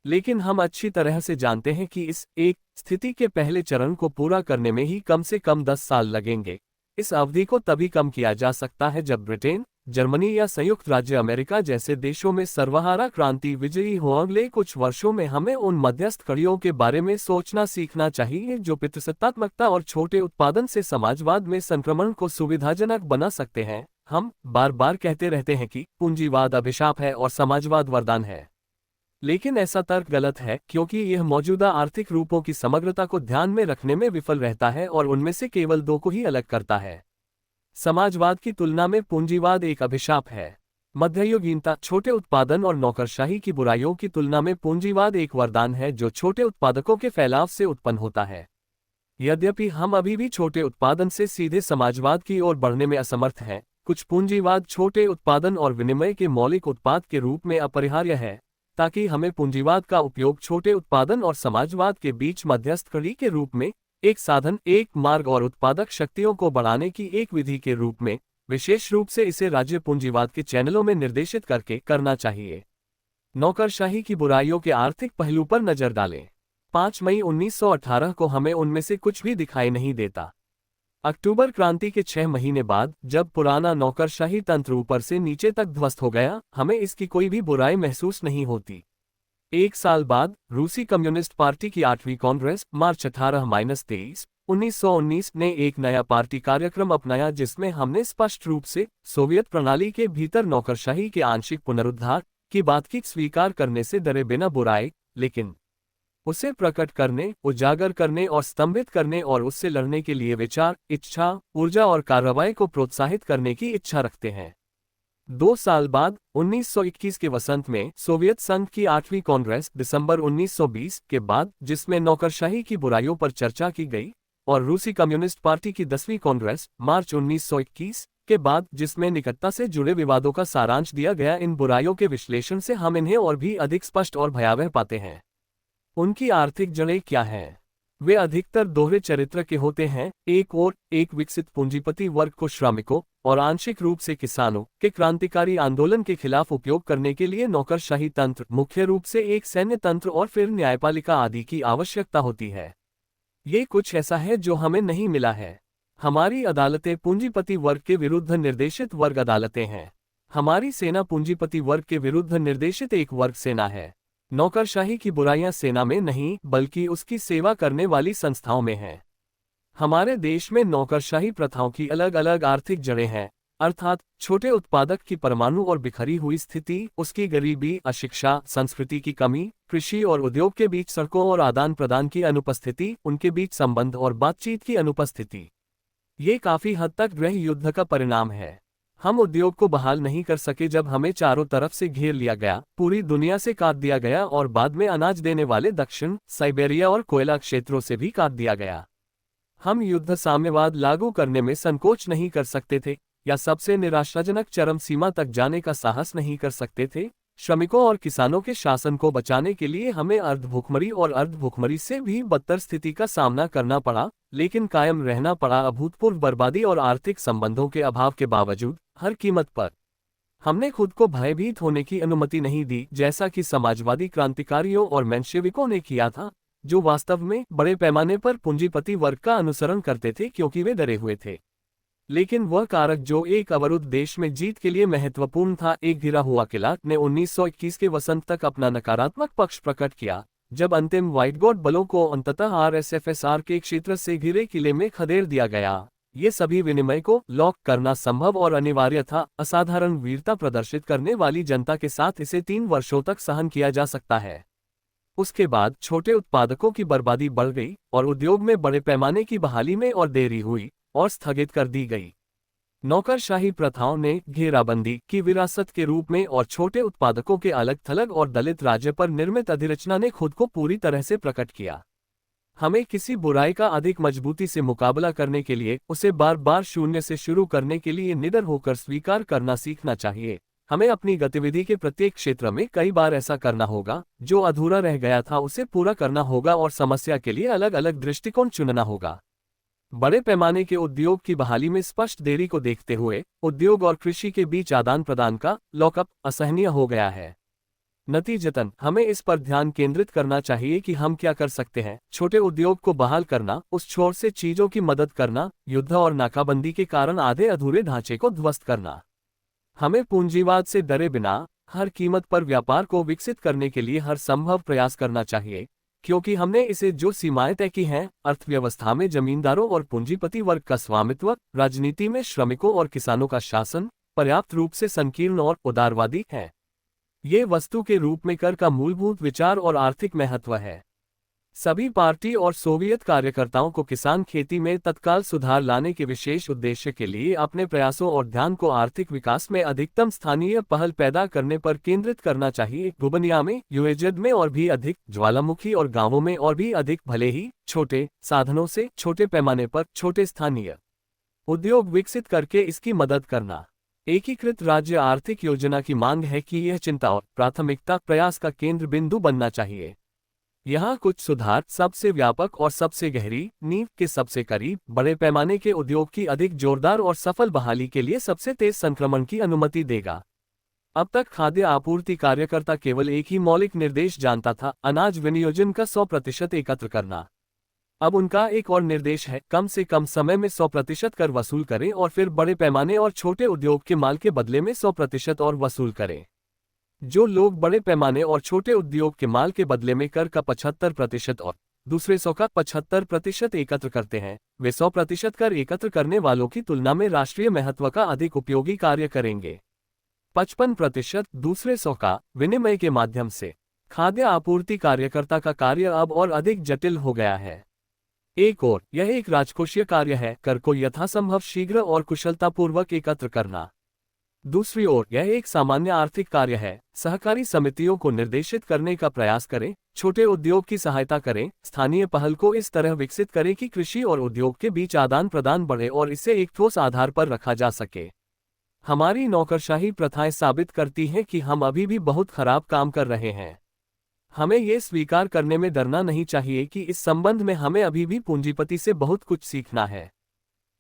लेकिन हम अच्छी तरह से जानते हैं कि इस एक स्थिति के पहले चरण को पूरा करने में ही कम से कम 10 साल लगेंगे। इस अवधि को तभी कम किया जा सकता है जब ब्रिटेन, जर्मनी या संयुक्त राज्य अमेरिका जैसे देशों में सर्वहारा क्रांति विजयी हो। अगले कुछ वर्षों में हमें उन मध्यस्थ कड़ियों के बारे में सोचना सीखना चाहिए जो पितृसत्तात्मकता और छोटे उत्पादन से समाजवाद में संक्रमण को सुविधाजनक बना सकते हैं। हम बार बार कहते रहते हैं कि पूंजीवाद अभिशाप है और समाजवाद वरदान है, लेकिन ऐसा तर्क गलत है, क्योंकि यह मौजूदा आर्थिक रूपों की समग्रता को ध्यान में रखने में विफल रहता है और उनमें से केवल दो को ही अलग करता है। समाजवाद की तुलना में पूंजीवाद एक अभिशाप है। मध्ययुगीनता, छोटे उत्पादन और नौकरशाही की बुराइयों की तुलना में पूंजीवाद एक वरदान है जो छोटे उत्पादकों के फैलाव से उत्पन्न होता है। यद्यपि हम अभी भी छोटे उत्पादन से सीधे समाजवाद की ओर बढ़ने में असमर्थ हैं, कुछ पूंजीवाद छोटे उत्पादन और विनिमय के मौलिक उत्पाद के रूप में अपरिहार्य है, ताकि हमें पूंजीवाद का उपयोग छोटे उत्पादन और समाजवाद के बीच मध्यस्थ कड़ी के रूप में, एक साधन, एक मार्ग और उत्पादक शक्तियों को बढ़ाने की एक विधि के रूप में, विशेष रूप से इसे राज्य पूंजीवाद के चैनलों में निर्देशित करके करना चाहिए। नौकरशाही की बुराइयों के आर्थिक पहलू पर नजर डालें। 5 मई 1918 को हमें उनमें से कुछ भी दिखाई नहीं देता। अक्टूबर क्रांति के 6 महीने बाद, जब पुराना नौकरशाही तंत्र ऊपर से नीचे तक ध्वस्त हो गया, हमें इसकी कोई भी बुराई महसूस नहीं होती। एक साल बाद रूसी कम्युनिस्ट पार्टी की 8वीं कांग्रेस, मार्च 18-23, 1919 ने एक नया पार्टी कार्यक्रम अपनाया जिसमें हमने स्पष्ट रूप से सोवियत प्रणाली के भीतर नौकरशाही के आंशिक पुनरुद्धार की बात की स्वीकार करने से डरे बिना बुराई, लेकिन उसे प्रकट करने, उजागर करने और स्तंभित करने और उससे लड़ने के लिए विचार, इच्छा, ऊर्जा और कार्रवाई को प्रोत्साहित करने की इच्छा रखते हैं। 2 साल बाद 1921 के वसंत में सोवियत संघ की 8वीं कांग्रेस, दिसंबर 1920 के बाद, जिसमें नौकरशाही की बुराइयों पर चर्चा की गई, और रूसी कम्युनिस्ट पार्टी की 10वीं कांग्रेस मार्च 1921 के बाद, जिसमें निकटता से जुड़े विवादों का सारांश दिया गया। इन बुराइयों के विश्लेषण से हम इन्हें और भी अधिक स्पष्ट और भयावह पाते हैं। उनकी आर्थिक जड़ें क्या हैं? वे अधिकतर दोहरे चरित्र के होते हैं। एक ओर एक विकसित पूंजीपति वर्ग को श्रमिकों और आंशिक रूप से किसानों के क्रांतिकारी आंदोलन के खिलाफ उपयोग करने के लिए नौकरशाही तंत्र, मुख्य रूप से एक सैन्य तंत्र और फिर न्यायपालिका आदि की आवश्यकता होती है। ये कुछ ऐसा है जो हमें नहीं मिला है। हमारी अदालतें पूंजीपति वर्ग के विरुद्ध निर्देशित वर्ग अदालतें हैं। हमारी सेना पूंजीपति वर्ग के विरुद्ध निर्देशित एक वर्ग सेना है। नौकरशाही की बुराइयां सेना में नहीं, बल्कि उसकी सेवा करने वाली संस्थाओं में हैं। हमारे देश में नौकरशाही प्रथाओं की अलग अलग आर्थिक जड़ें हैं, अर्थात छोटे उत्पादक की परमाणु और बिखरी हुई स्थिति, उसकी गरीबी, अशिक्षा, संस्कृति की कमी, कृषि और उद्योग के बीच सड़कों और आदान प्रदान की अनुपस्थिति, उनके बीच संबंध और बातचीत की अनुपस्थिति। ये काफी हद तक गृह युद्ध का परिणाम है। हम उद्योग को बहाल नहीं कर सके जब हमें चारों तरफ से घेर लिया गया, पूरी दुनिया से काट दिया गया और बाद में अनाज देने वाले दक्षिण साइबेरिया और कोयला क्षेत्रों से भी काट दिया गया। हम युद्ध साम्यवाद लागू करने में संकोच नहीं कर सकते थे, या सबसे निराशाजनक चरम सीमा तक जाने का साहस नहीं कर सकते थे। श्रमिकों और किसानों के शासन को बचाने के लिए हमें अर्धभुखमरी और अर्धभुखमरी से भी बदतर स्थिति का सामना करना पड़ा, लेकिन कायम रहना पड़ा अभूतपूर्व बर्बादी और आर्थिक संबंधों के अभाव के बावजूद, हर कीमत पर। हमने खुद को भयभीत होने की अनुमति नहीं दी, जैसा कि समाजवादी क्रांतिकारियों और मेंशेविकों ने किया था, जो वास्तव में बड़े पैमाने पर पूंजीपति वर्ग का अनुसरण करते थे क्योंकि वे डरे हुए थे। लेकिन वह कारक जो एक अवरुद्ध देश में जीत के लिए महत्वपूर्ण था, एक घिरा हुआ किला, ने 1921 के वसंत तक अपना नकारात्मक पक्ष प्रकट किया, जब अंतिम व्हाइटगॉड बलों को अंततः आरएसएफएसआर के क्षेत्र से घिरे किले में खदेड़ दिया गया। ये सभी विनिमय को लॉक करना संभव और अनिवार्य था। असाधारण वीरता प्रदर्शित करने वाली जनता के साथ इसे 3 वर्षों तक सहन किया जा सकता है। उसके बाद छोटे उत्पादकों की बर्बादी बढ़ गई और उद्योग में बड़े पैमाने की बहाली में और देरी हुई और स्थगित कर दी गई। नौकरशाही प्रथाओं ने घेराबंदी की विरासत के रूप में और छोटे उत्पादकों के अलग थलग और दलित राज्य पर निर्मित अधिरचना ने खुद को पूरी तरह से प्रकट किया। हमें किसी बुराई का अधिक मजबूती से मुकाबला करने के लिए उसे बार बार शून्य से शुरू करने के लिए निडर होकर स्वीकार करना सीखना चाहिए। हमें अपनी गतिविधि के प्रत्येक क्षेत्र में कई बार ऐसा करना होगा, जो अधूरा रह गया था उसे पूरा करना होगा और समस्या के लिए अलग अलग दृष्टिकोण चुनना होगा। बड़े पैमाने के उद्योग की बहाली में स्पष्ट देरी को देखते हुए उद्योग और कृषि के बीच आदान प्रदान का लॉकअप असहनीय हो गया है। नतीजतन हमें इस पर ध्यान केंद्रित करना चाहिए कि हम क्या कर सकते हैं। छोटे उद्योग को बहाल करना, उस छोर से चीजों की मदद करना, युद्ध और नाकाबंदी के कारण आधे अधूरे ढांचे को ध्वस्त करना। हमें पूंजीवाद से डरे बिना हर कीमत पर व्यापार को विकसित करने के लिए हर संभव प्रयास करना चाहिए, क्योंकि हमने इसे जो सीमाएं तय की हैं, अर्थव्यवस्था में जमींदारों और पूंजीपति वर्ग का स्वामित्व, राजनीति में श्रमिकों और किसानों का शासन, पर्याप्त रूप से संकीर्ण और उदारवादी है। ये वस्तु के रूप में कर का मूलभूत विचार और आर्थिक महत्व है। सभी पार्टी और सोवियत कार्यकर्ताओं को किसान खेती में तत्काल सुधार लाने के विशेष उद्देश्य के लिए अपने प्रयासों और ध्यान को आर्थिक विकास में अधिकतम स्थानीय पहल पैदा करने पर केंद्रित करना चाहिए। गुबनिया में, यूएजद में और भी अधिक, ज्वालामुखी और गांवों में और भी अधिक, भले ही छोटे साधनों से, छोटे पैमाने पर, छोटे स्थानीय उद्योग विकसित करके इसकी मदद करना। एकीकृत राज्य आर्थिक योजना की मांग है कि यह चिंता और प्राथमिकता प्रयास का केंद्र बिंदु बनना चाहिए। यहाँ कुछ सुधार सबसे व्यापक और सबसे गहरी, नींव के सबसे करीब, बड़े पैमाने के उद्योग की अधिक जोरदार और सफल बहाली के लिए सबसे तेज संक्रमण की अनुमति देगा। अब तक खाद्य आपूर्ति कार्यकर्ता केवल एक ही मौलिक निर्देश जानता था, अनाज विनियोजन का 100% एकत्र करना। अब उनका एक और निर्देश है, कम से कम समय में 100% कर वसूल करें और फिर बड़े पैमाने और छोटे उद्योग के माल के बदले में 100% और वसूल करें। जो लोग बड़े पैमाने और छोटे उद्योग के माल के बदले में कर का 75% और दूसरे 100 का 75% एकत्र करते हैं, वे 100% कर एकत्र करने वालों की तुलना में राष्ट्रीय महत्व का अधिक उपयोगी कार्य करेंगे। 55% दूसरे 100 का विनिमय के माध्यम से। खाद्य आपूर्ति कार्यकर्ता का कार्य अब और अधिक जटिल हो गया है। एक और यह एक राजकोषीय कार्य है, कर को यथासंभव शीघ्र और कुशलतापूर्वक एकत्र करना। दूसरी ओर यह एक सामान्य आर्थिक कार्य है, सहकारी समितियों को निर्देशित करने का प्रयास करें, छोटे उद्योग की सहायता करें। स्थानीय पहल को इस तरह विकसित करें कि कृषि और उद्योग के बीच आदान प्रदान बढ़े और इसे एक ठोस आधार पर रखा जा सके। हमारी नौकरशाही प्रथाएं साबित करती हैं कि हम अभी भी बहुत खराब काम कर रहे हैं। हमें ये स्वीकार करने में डरना नहीं चाहिए कि इस संबंध में हमें अभी भी पूंजीपति से बहुत कुछ सीखना है।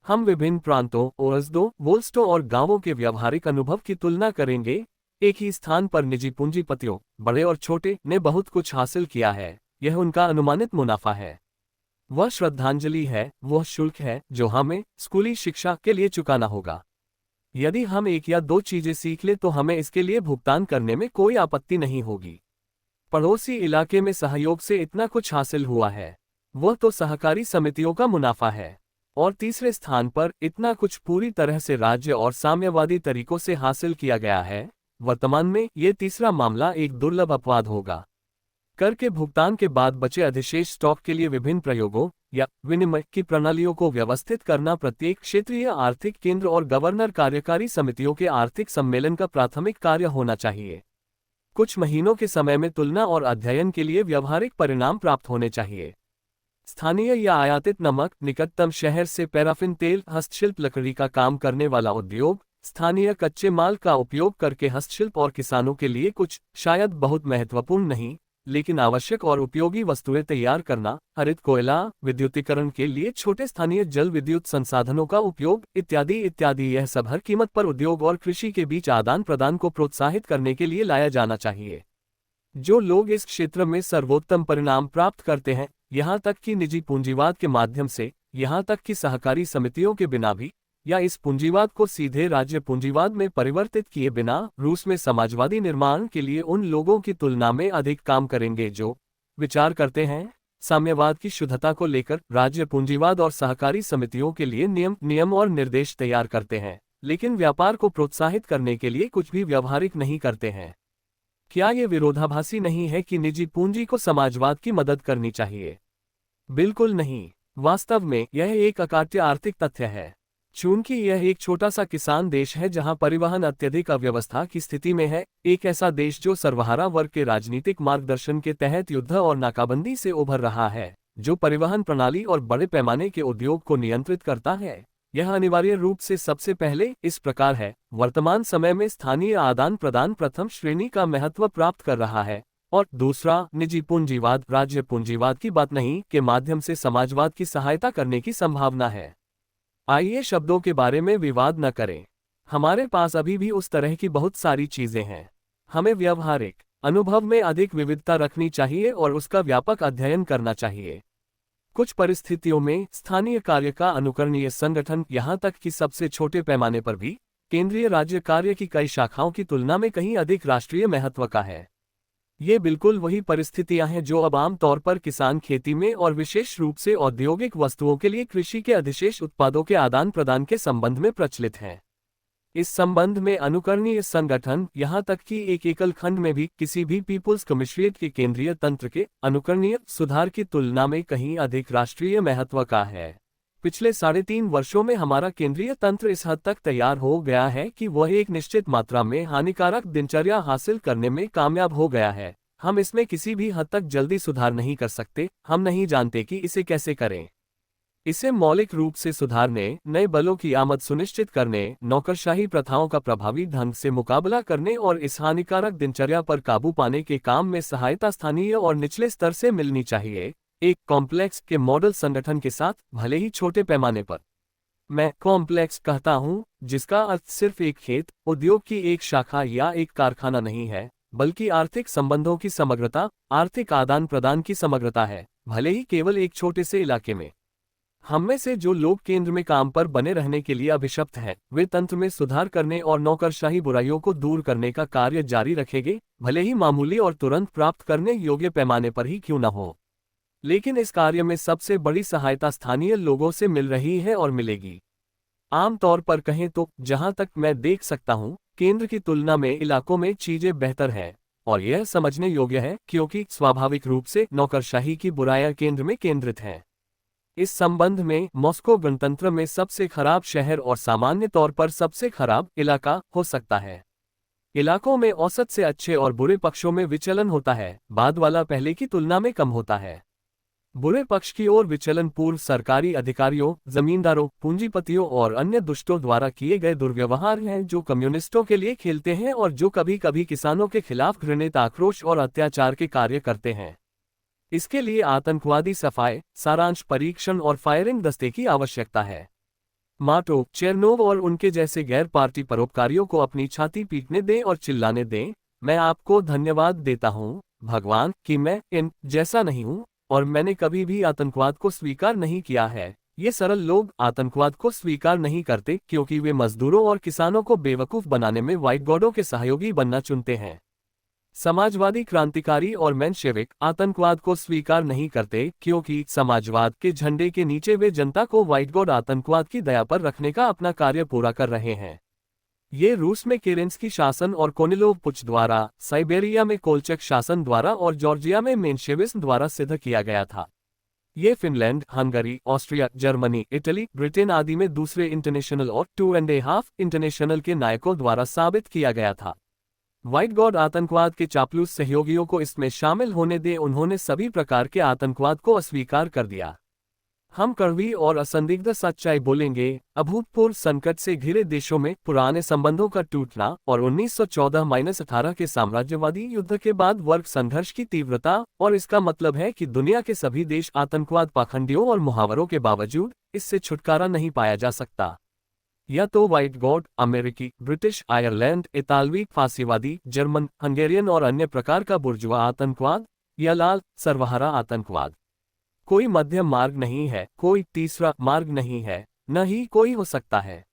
हम विभिन्न प्रांतों, ओरजदों, वोल्स्टों और गांवों के व्यावहारिक अनुभव की तुलना करेंगे। एक ही स्थान पर निजी पूंजीपतियों, बड़े और छोटे, ने बहुत कुछ हासिल किया है। यह उनका अनुमानित मुनाफा है। वह श्रद्धांजलि है, वह शुल्क है जो हमें स्कूली शिक्षा के लिए चुकाना होगा। यदि हम एक या दो चीजें सीख ले तो हमें इसके लिए भुगतान करने में कोई आपत्ति नहीं होगी। पड़ोसी इलाके में सहयोग से इतना कुछ हासिल हुआ है, वह तो सहकारी समितियों का मुनाफा है। और तीसरे स्थान पर इतना कुछ पूरी तरह से राज्य और साम्यवादी तरीकों से हासिल किया गया है। वर्तमान में ये तीसरा मामला एक दुर्लभ अपवाद होगा। कर के भुगतान के बाद बचे अधिशेष स्टॉक के लिए विभिन्न प्रयोगों या विनिमय की प्रणालियों को व्यवस्थित करना प्रत्येक क्षेत्रीय आर्थिक केंद्र और गवर्नर कार्यकारी समितियों के आर्थिक सम्मेलन का प्राथमिक कार्य होना चाहिए। कुछ महीनों के समय में तुलना और अध्ययन के लिए व्यवहारिक परिणाम प्राप्त होने चाहिए। स्थानीय या आयातित नमक, निकटतम शहर से पैराफिन तेल, हस्तशिल्प लकड़ी का काम करने वाला उद्योग, स्थानीय कच्चे माल का उपयोग करके हस्तशिल्प और किसानों के लिए कुछ, शायद बहुत महत्वपूर्ण नहीं, लेकिन आवश्यक और उपयोगी वस्तुएं तैयार करना, हरित कोयला, विद्युतीकरण के लिए छोटे स्थानीय जल विद्युत संसाधनों का उपयोग, इत्यादि इत्यादि। यह सब हर कीमत पर उद्योग और कृषि के बीच आदान प्रदान को प्रोत्साहित करने के लिए लाया जाना चाहिए। जो लोग इस क्षेत्र में सर्वोत्तम परिणाम प्राप्त करते हैं, यहाँ तक कि निजी पूंजीवाद के माध्यम से, यहाँ तक कि सहकारी समितियों के बिना भी, या इस पूंजीवाद को सीधे राज्य पूंजीवाद में परिवर्तित किए बिना, रूस में समाजवादी निर्माण के लिए उन लोगों की तुलना में अधिक काम करेंगे जो विचार करते हैं। साम्यवाद की शुद्धता को लेकर राज्य पूंजीवाद और सहकारी समितियों के लिए नियम और निर्देश तैयार करते हैं, लेकिन व्यापार को प्रोत्साहित करने के लिए कुछ भी व्यावहारिक नहीं करते हैं। क्या ये विरोधाभासी नहीं है कि निजी पूंजी को समाजवाद की मदद करनी चाहिए? बिल्कुल नहीं। वास्तव में यह एक अकाट्य आर्थिक तथ्य है। चूंकि यह एक छोटा सा किसान देश है जहां परिवहन अत्यधिक अव्यवस्था की स्थिति में है, एक ऐसा देश जो सर्वहारा वर्ग के राजनीतिक मार्गदर्शन के तहत युद्ध और नाकाबंदी से उभर रहा है, जो परिवहन प्रणाली और बड़े पैमाने के उद्योग को नियंत्रित करता है, यह अनिवार्य रूप से सबसे पहले इस प्रकार है। वर्तमान समय में स्थानीय आदान प्रदान प्रथम श्रेणी का महत्व प्राप्त कर रहा है, और दूसरा, निजी पूंजीवाद, राज्य पूंजीवाद की बात नहीं, के माध्यम से समाजवाद की सहायता करने की संभावना है। आइए शब्दों के बारे में विवाद न करें। हमारे पास अभी भी उस तरह की बहुत सारी चीजें हैं। हमें व्यवहारिक अनुभव में अधिक विविधता रखनी चाहिए और उसका व्यापक अध्ययन करना चाहिए। कुछ परिस्थितियों में स्थानीय कार्य का अनुकरणीय संगठन, यहाँ तक कि सबसे छोटे पैमाने पर भी, केंद्रीय राज्य कार्य की कई शाखाओं की तुलना में कहीं अधिक राष्ट्रीय महत्व का है। ये बिल्कुल वही परिस्थितियां हैं जो अब आम तौर पर किसान खेती में और विशेष रूप से औद्योगिक वस्तुओं के लिए कृषि के अधिशेष उत्पादों के आदान प्रदान के संबंध में प्रचलित हैं। इस संबंध में अनुकरणीय संगठन, यहाँ तक कि एक एकल खंड में भी किसी भी पीपुल्स कमिश्नरेट के केंद्रीय तंत्र के अनुकरणीय सुधार की तुलना में कहीं अधिक राष्ट्रीय महत्व का है। पिछले 3.5 वर्षों में हमारा केंद्रीय तंत्र इस हद तक तैयार हो गया है कि वह एक निश्चित मात्रा में हानिकारक दिनचर्या हासिल करने में कामयाब हो गया है। हम इसमें किसी भी हद तक जल्दी सुधार नहीं कर सकते। हम नहीं जानते कि इसे कैसे करें। इसे मौलिक रूप से सुधारने, नए बलों की आमद सुनिश्चित करने, नौकरशाही प्रथाओं का प्रभावी ढंग से मुकाबला करने और इस हानिकारक दिनचर्या पर काबू पाने के काम में सहायता स्थानीय और निचले स्तर से मिलनी चाहिए, एक कॉम्प्लेक्स के मॉडल संगठन के साथ, भले ही छोटे पैमाने पर। मैं कॉम्प्लेक्स कहता हूं, जिसका अर्थ सिर्फ एक खेत, उद्योग की एक शाखा या एक कारखाना नहीं है, बल्कि आर्थिक संबंधों की समग्रता, आर्थिक आदान प्रदान की समग्रता है, भले ही केवल एक छोटे से इलाके में। हम में से जो लोग केंद्र में काम पर बने रहने के लिए अभिशप्त हैं, वे तंत्र में सुधार करने और नौकरशाही बुराइयों को दूर करने का कार्य जारी रखेंगे, भले ही मामूली और तुरंत प्राप्त करने योग्य पैमाने पर ही क्यों न हो। लेकिन इस कार्य में सबसे बड़ी सहायता स्थानीय लोगों से मिल रही है और मिलेगी। आम तौर पर कहें तो, जहां तक मैं देख सकता हूं, केंद्र की तुलना में इलाकों में चीजें बेहतर हैं, और यह समझने योग्य है क्योंकि स्वाभाविक रूप से नौकरशाही की बुराइयां केंद्र में केंद्रित हैं। इस संबंध में मॉस्को गणतंत्र में सबसे खराब शहर और सामान्य तौर पर सबसे खराब इलाका हो सकता है। इलाकों में औसत से अच्छे और बुरे पक्षों में विचलन होता है, बाद वाला पहले की तुलना में कम होता है। बुरे पक्ष की ओर विचलन पूर्व सरकारी अधिकारियों, जमींदारों, पूंजीपतियों और अन्य दुष्टों द्वारा किए गए दुर्व्यवहार हैं जो कम्युनिस्टों के लिए खेलते हैं और जो कभी कभी किसानों के खिलाफ घृणित आक्रोश और अत्याचार के कार्य करते हैं। इसके लिए आतंकवादी सफाई, सारांश परीक्षण और फायरिंग दस्ते की आवश्यकता है। माटो, चेरनोव और उनके जैसे गैर पार्टी परोपकारियों को अपनी छाती पीटने दें और चिल्लाने दें, मैं आपको धन्यवाद देता हूं, भगवान, कि मैं इन जैसा नहीं हूं और मैंने कभी भी आतंकवाद को स्वीकार नहीं किया है। ये सरल लोग आतंकवाद को स्वीकार नहीं करते क्योंकि वे मजदूरों और किसानों को बेवकूफ बनाने में व्हाइट गॉडों के सहयोगी बनना चुनते हैं। समाजवादी क्रांतिकारी और मेंशेविक आतंकवाद को स्वीकार नहीं करते क्योंकि समाजवाद के झंडे के नीचे वे जनता को व्हाइट गॉड आतंकवाद की दया पर रखने का अपना कार्य पूरा कर रहे हैं। ये रूस में केरेंस्की शासन और कोनिलोव पुच द्वारा, साइबेरिया में कोलचक शासन द्वारा और जॉर्जिया में मेंशेविज्म द्वारा सिद्ध किया गया था। ये Finland, Hungary, Austria, Germany, Italy, Britain आदि में दूसरे इंटरनेशनल और 2.5 इंटरनेशनल के नायकों द्वारा साबित किया गया था। व्हाइट गॉड आतंकवाद के चापलूस सहयोगियों को इसमें शामिल होने दें, उन्होंने सभी प्रकार के आतंकवाद को अस्वीकार कर दिया। हम कड़वी और असंदिग्ध सच्चाई बोलेंगे, अभूतपूर्व संकट से घिरे देशों में पुराने संबंधों का टूटना और 1914-18 के साम्राज्यवादी युद्ध के बाद वर्ग संघर्ष की तीव्रता, और इसका मतलब है कि दुनिया के सभी देश आतंकवाद पाखंडियों और मुहावरों के बावजूद इससे छुटकारा नहीं पाया जा सकता। या तो व्हाइट गॉड, अमेरिकी, ब्रिटिश, आयरलैंड, इतालवी, फांसीवादी, जर्मन, हंगेरियन और अन्य प्रकार का बुर्जुआ आतंकवाद, या लाल सर्वहारा आतंकवाद। कोई मध्यम मार्ग नहीं है, कोई तीसरा मार्ग नहीं है, न ही कोई हो सकता है।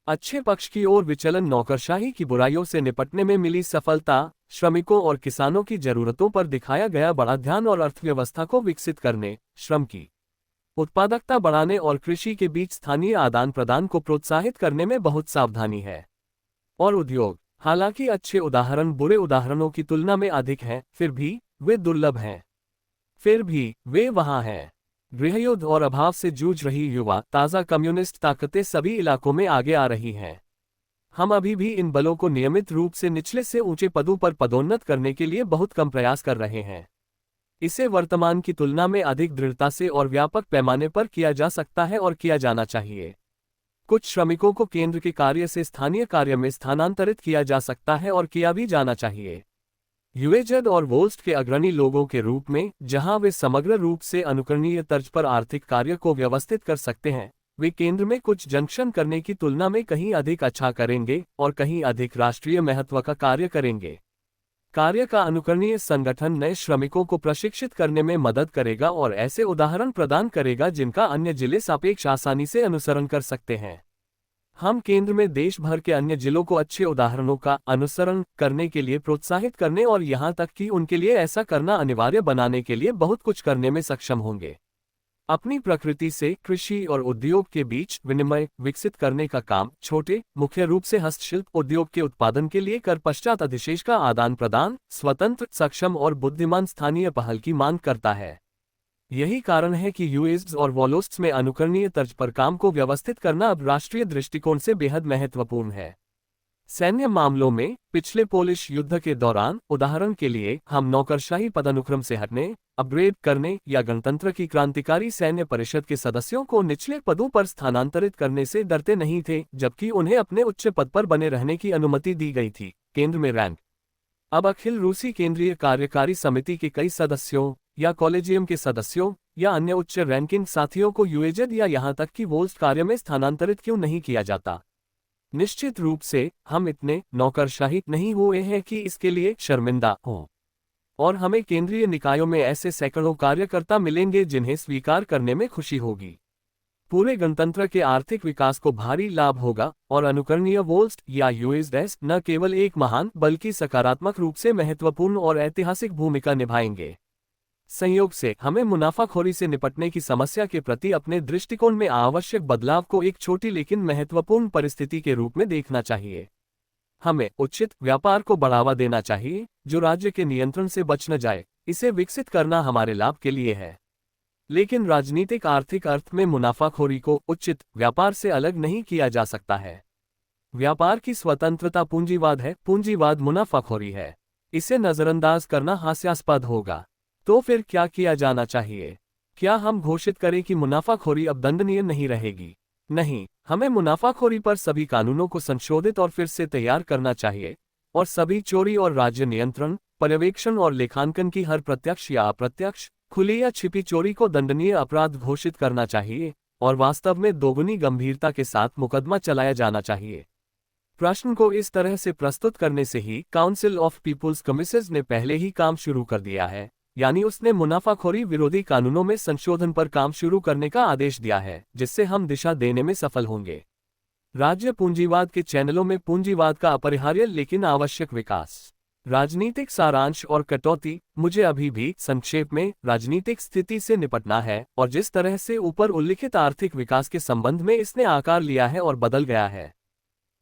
अच्छे पक्ष की ओर विचलन नौकरशाही की बुराइयों से निपटने में मिली सफलता, श्रमिकों और किसानों की जरूरतों पर दिखाया गया बड़ा ध्यान और अर्थव्यवस्था को विकसित करने, श्रम की उत्पादकता बढ़ाने और कृषि के बीच स्थानीय आदान प्रदान को प्रोत्साहित करने में बहुत सावधानी है। और उद्योग, हालांकि अच्छे उदाहरण बुरे उदाहरणों की तुलना में अधिक हैं, फिर भी वे दुर्लभ हैं। फिर भी वे वहां हैं। गृहयुद्ध और अभाव से जूझ रही युवा ताज़ा कम्युनिस्ट ताकतें सभी इलाकों में आगे आ रही हैं। हम अभी भी इन बलों को नियमित रूप से निचले से ऊंचे पदों पर पदोन्नत करने के लिए बहुत कम प्रयास कर रहे हैं। इसे वर्तमान की तुलना में अधिक दृढ़ता से और व्यापक पैमाने पर किया जा सकता है और किया जाना चाहिए। कुछ श्रमिकों को केंद्र के कार्य से स्थानीय कार्य में स्थानांतरित किया जा सकता है और किया भी जाना चाहिए। यूएजेड और वोल्स्ट के अग्रणी लोगों के रूप में, जहां वे समग्र रूप से अनुकरणीय तर्ज पर आर्थिक कार्य को व्यवस्थित कर सकते हैं, वे केंद्र में कुछ जंक्शन करने की तुलना में कहीं अधिक अच्छा करेंगे और कहीं अधिक राष्ट्रीय महत्व का कार्य करेंगे। कार्य का अनुकरणीय संगठन नए श्रमिकों को प्रशिक्षित करने में मदद करेगा और ऐसे उदाहरण प्रदान करेगा जिनका अन्य जिले सापेक्ष आसानी से अनुसरण कर सकते हैं। हम केंद्र में देश भर के अन्य जिलों को अच्छे उदाहरणों का अनुसरण करने के लिए प्रोत्साहित करने और यहां तक कि उनके लिए ऐसा करना अनिवार्य बनाने के लिए बहुत कुछ करने में सक्षम होंगे। अपनी प्रकृति से कृषि और उद्योग के बीच विनिमय विकसित करने का काम छोटे, मुख्य रूप से हस्तशिल्प उद्योग के उत्पादन के लिए कर पश्चात अधिशेष का आदान प्रदान, स्वतंत्र, सक्षम और बुद्धिमान स्थानीय पहल की मांग करता है। यही कारण है कि यूएस और वॉलोस्ट्स में अनुकरणीय तर्ज पर काम को व्यवस्थित करना अब राष्ट्रीय दृष्टिकोण से बेहद महत्वपूर्ण है। सैन्य मामलों में पिछले पोलिश युद्ध के दौरान उदाहरण के लिए हम नौकरशाही पदानुक्रम से हटने, अपग्रेड करने या गणतंत्र की क्रांतिकारी सैन्य परिषद के सदस्यों को निचले पदों पर स्थानांतरित करने से डरते नहीं थे, जबकि उन्हें अपने उच्च पद पर बने रहने की अनुमति दी गई थी। केंद्र में रैंक अब अखिल रूसी केंद्रीय कार्यकारी समिति के कई सदस्यों या कॉलेजियम के सदस्यों या अन्य उच्च रैंकिंग साथियों को यूएजेड या यहां तक कि वोल्स्ट कार्य में स्थानांतरित क्यों नहीं किया जाता? निश्चित रूप से हम इतने नौकरशाही नहीं हुए हैं कि इसके लिए शर्मिंदा हों, और हमें केंद्रीय निकायों में ऐसे सैकड़ों कार्यकर्ता मिलेंगे जिन्हें स्वीकार करने में खुशी होगी। पूरे गणतंत्र के आर्थिक विकास को भारी लाभ होगा और अनुकरणीय वोल्स्ट या यूएसएस न केवल एक महान बल्कि सकारात्मक रूप से महत्वपूर्ण और ऐतिहासिक भूमिका निभाएंगे। संयोग से हमें मुनाफाखोरी से निपटने की समस्या के प्रति अपने दृष्टिकोण में आवश्यक बदलाव को एक छोटी लेकिन महत्वपूर्ण परिस्थिति के रूप में देखना चाहिए। हमें उचित व्यापार को बढ़ावा देना चाहिए जो राज्य के नियंत्रण से बच न जाए। इसे विकसित करना हमारे लाभ के लिए है, लेकिन राजनीतिक आर्थिक अर्थ में मुनाफाखोरी को उचित व्यापार से अलग नहीं किया जा सकता है। व्यापार की स्वतंत्रता पूंजीवाद है, पूंजीवाद मुनाफाखोरी है। इसे नजरअंदाज करना हास्यास्पद होगा। तो फिर क्या किया जाना चाहिए? क्या हम घोषित करें कि मुनाफाखोरी अब दंडनीय नहीं रहेगी? नहीं, हमें मुनाफाखोरी पर सभी कानूनों को संशोधित और फिर से तैयार करना चाहिए, और सभी चोरी और राज्य नियंत्रण, पर्यवेक्षण और लेखांकन की हर प्रत्यक्ष या अप्रत्यक्ष, खुली या छिपी चोरी को दंडनीय अपराध घोषित करना चाहिए, और वास्तव में दोगुनी गंभीरता के साथ मुकदमा चलाया जाना चाहिए। प्रश्न को इस तरह से प्रस्तुत करने से ही काउंसिल ऑफ पीपुल्स कमिसेस ने पहले ही काम शुरू कर दिया है, यानी उसने मुनाफाखोरी विरोधी कानूनों में संशोधन पर काम शुरू करने का आदेश दिया है, जिससे हम दिशा देने में सफल होंगे। राज्य पूंजीवाद के चैनलों में पूंजीवाद का अपरिहार्य लेकिन आवश्यक विकास। राजनीतिक सारांश और कटौती। मुझे अभी भी संक्षेप में राजनीतिक स्थिति से निपटना है, और जिस तरह से ऊपर उल्लिखित आर्थिक विकास के संबंध में इसने आकार लिया है और बदल गया है।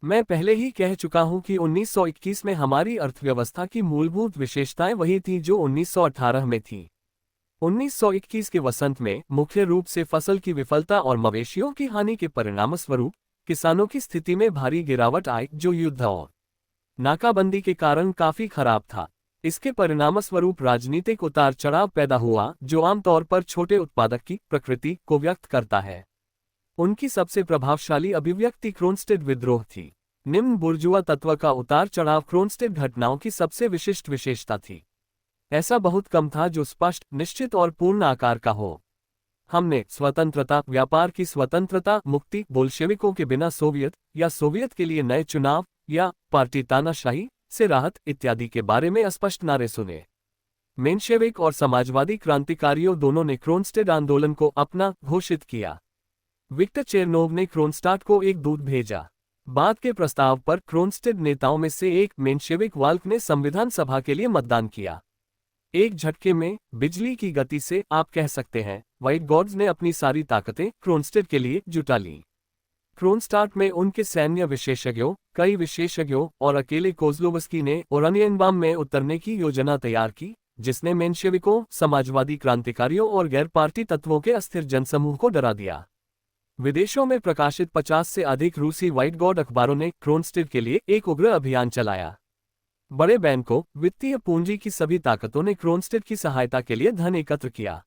मैं पहले ही कह चुका हूं कि 1921 में हमारी अर्थव्यवस्था की मूलभूत विशेषताएं वही थीं जो 1918 में थीं। 1921 के वसंत में मुख्य रूप से फसल की विफलता और मवेशियों की हानि के परिणामस्वरूप किसानों की स्थिति में भारी गिरावट आई, जो युद्ध और नाकाबंदी के कारण काफी खराब था। इसके परिणामस्वरूप राजनीतिक उतार चढ़ाव पैदा हुआ, जो आमतौर पर छोटे उत्पादक की प्रकृति को व्यक्त करता है। उनकी सबसे प्रभावशाली अभिव्यक्ति क्रोनस्टेड विद्रोह थी। निम्न बुर्जुआ तत्व का उतार चढ़ाव क्रोनस्टेड घटनाओं की सबसे विशिष्ट विशेषता थी। ऐसा बहुत कम था जो स्पष्ट, निश्चित और पूर्ण आकार का हो। हमने स्वतंत्रता, व्यापार की स्वतंत्रता, मुक्ति, बोल्शेविकों के बिना सोवियत या सोवियत के लिए नए चुनाव या पार्टी तानाशाही से राहत इत्यादि के बारे में अस्पष्ट नारे सुने। मेंशेविक और समाजवादी क्रांतिकारियों दोनों ने क्रोनस्टेड आंदोलन को अपना घोषित किया। विक्टर चेरनोव ने क्रोनस्टाट को एक दूत भेजा। बाद के प्रस्ताव पर क्रोनस्टेड नेताओं में से एक मेंशेविक वाल्क ने संविधान सभा के लिए मतदान किया। एक झटके में, बिजली की गति से आप कह सकते हैं, व्हाइट गॉड्स ने अपनी सारी ताकतें क्रोनस्टेड के लिए जुटा लीं। क्रोनस्टाट में उनके सैन्य विशेषज्ञों, कई विशेषज्ञों और अकेले कोज़लोवस्की ने ओरानियनबाम में उतरने की योजना तैयार की, जिसने मेंशेविकों, समाजवादी क्रांतिकारियों और गैर पार्टी तत्वों के अस्थिर जनसमूह को डरा दिया। विदेशों में प्रकाशित 50 से अधिक रूसी व्हाइट गॉड अखबारों ने क्रोनस्टेड के लिए एक उग्र अभियान चलाया। बड़े बैंकों, वित्तीय पूंजी की सभी ताकतों ने क्रोनस्टेड की सहायता के लिए धन एकत्र किया।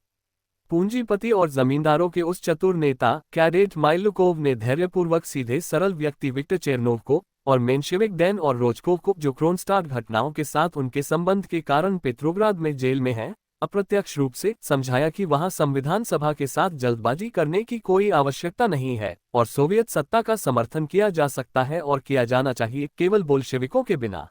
पूंजीपति और जमींदारों के उस चतुर नेता कैडेट माइलुकोव ने धैर्यपूर्वक सीधे सरल व्यक्ति विक्टर चेरनोव को और मेंशेविक डैन और रोजकोव को, जो क्रोनस्टाट घटनाओं के साथ उनके संबंध के कारण पेट्रोग्राद में जेल में हैं, अप्रत्यक्ष रूप से समझाया कि वहां संविधान सभा के साथ जल्दबाजी करने की कोई आवश्यकता नहीं है और सोवियत सत्ता का समर्थन किया जा सकता है और किया जाना चाहिए, केवल बोल्शेविकों के बिना।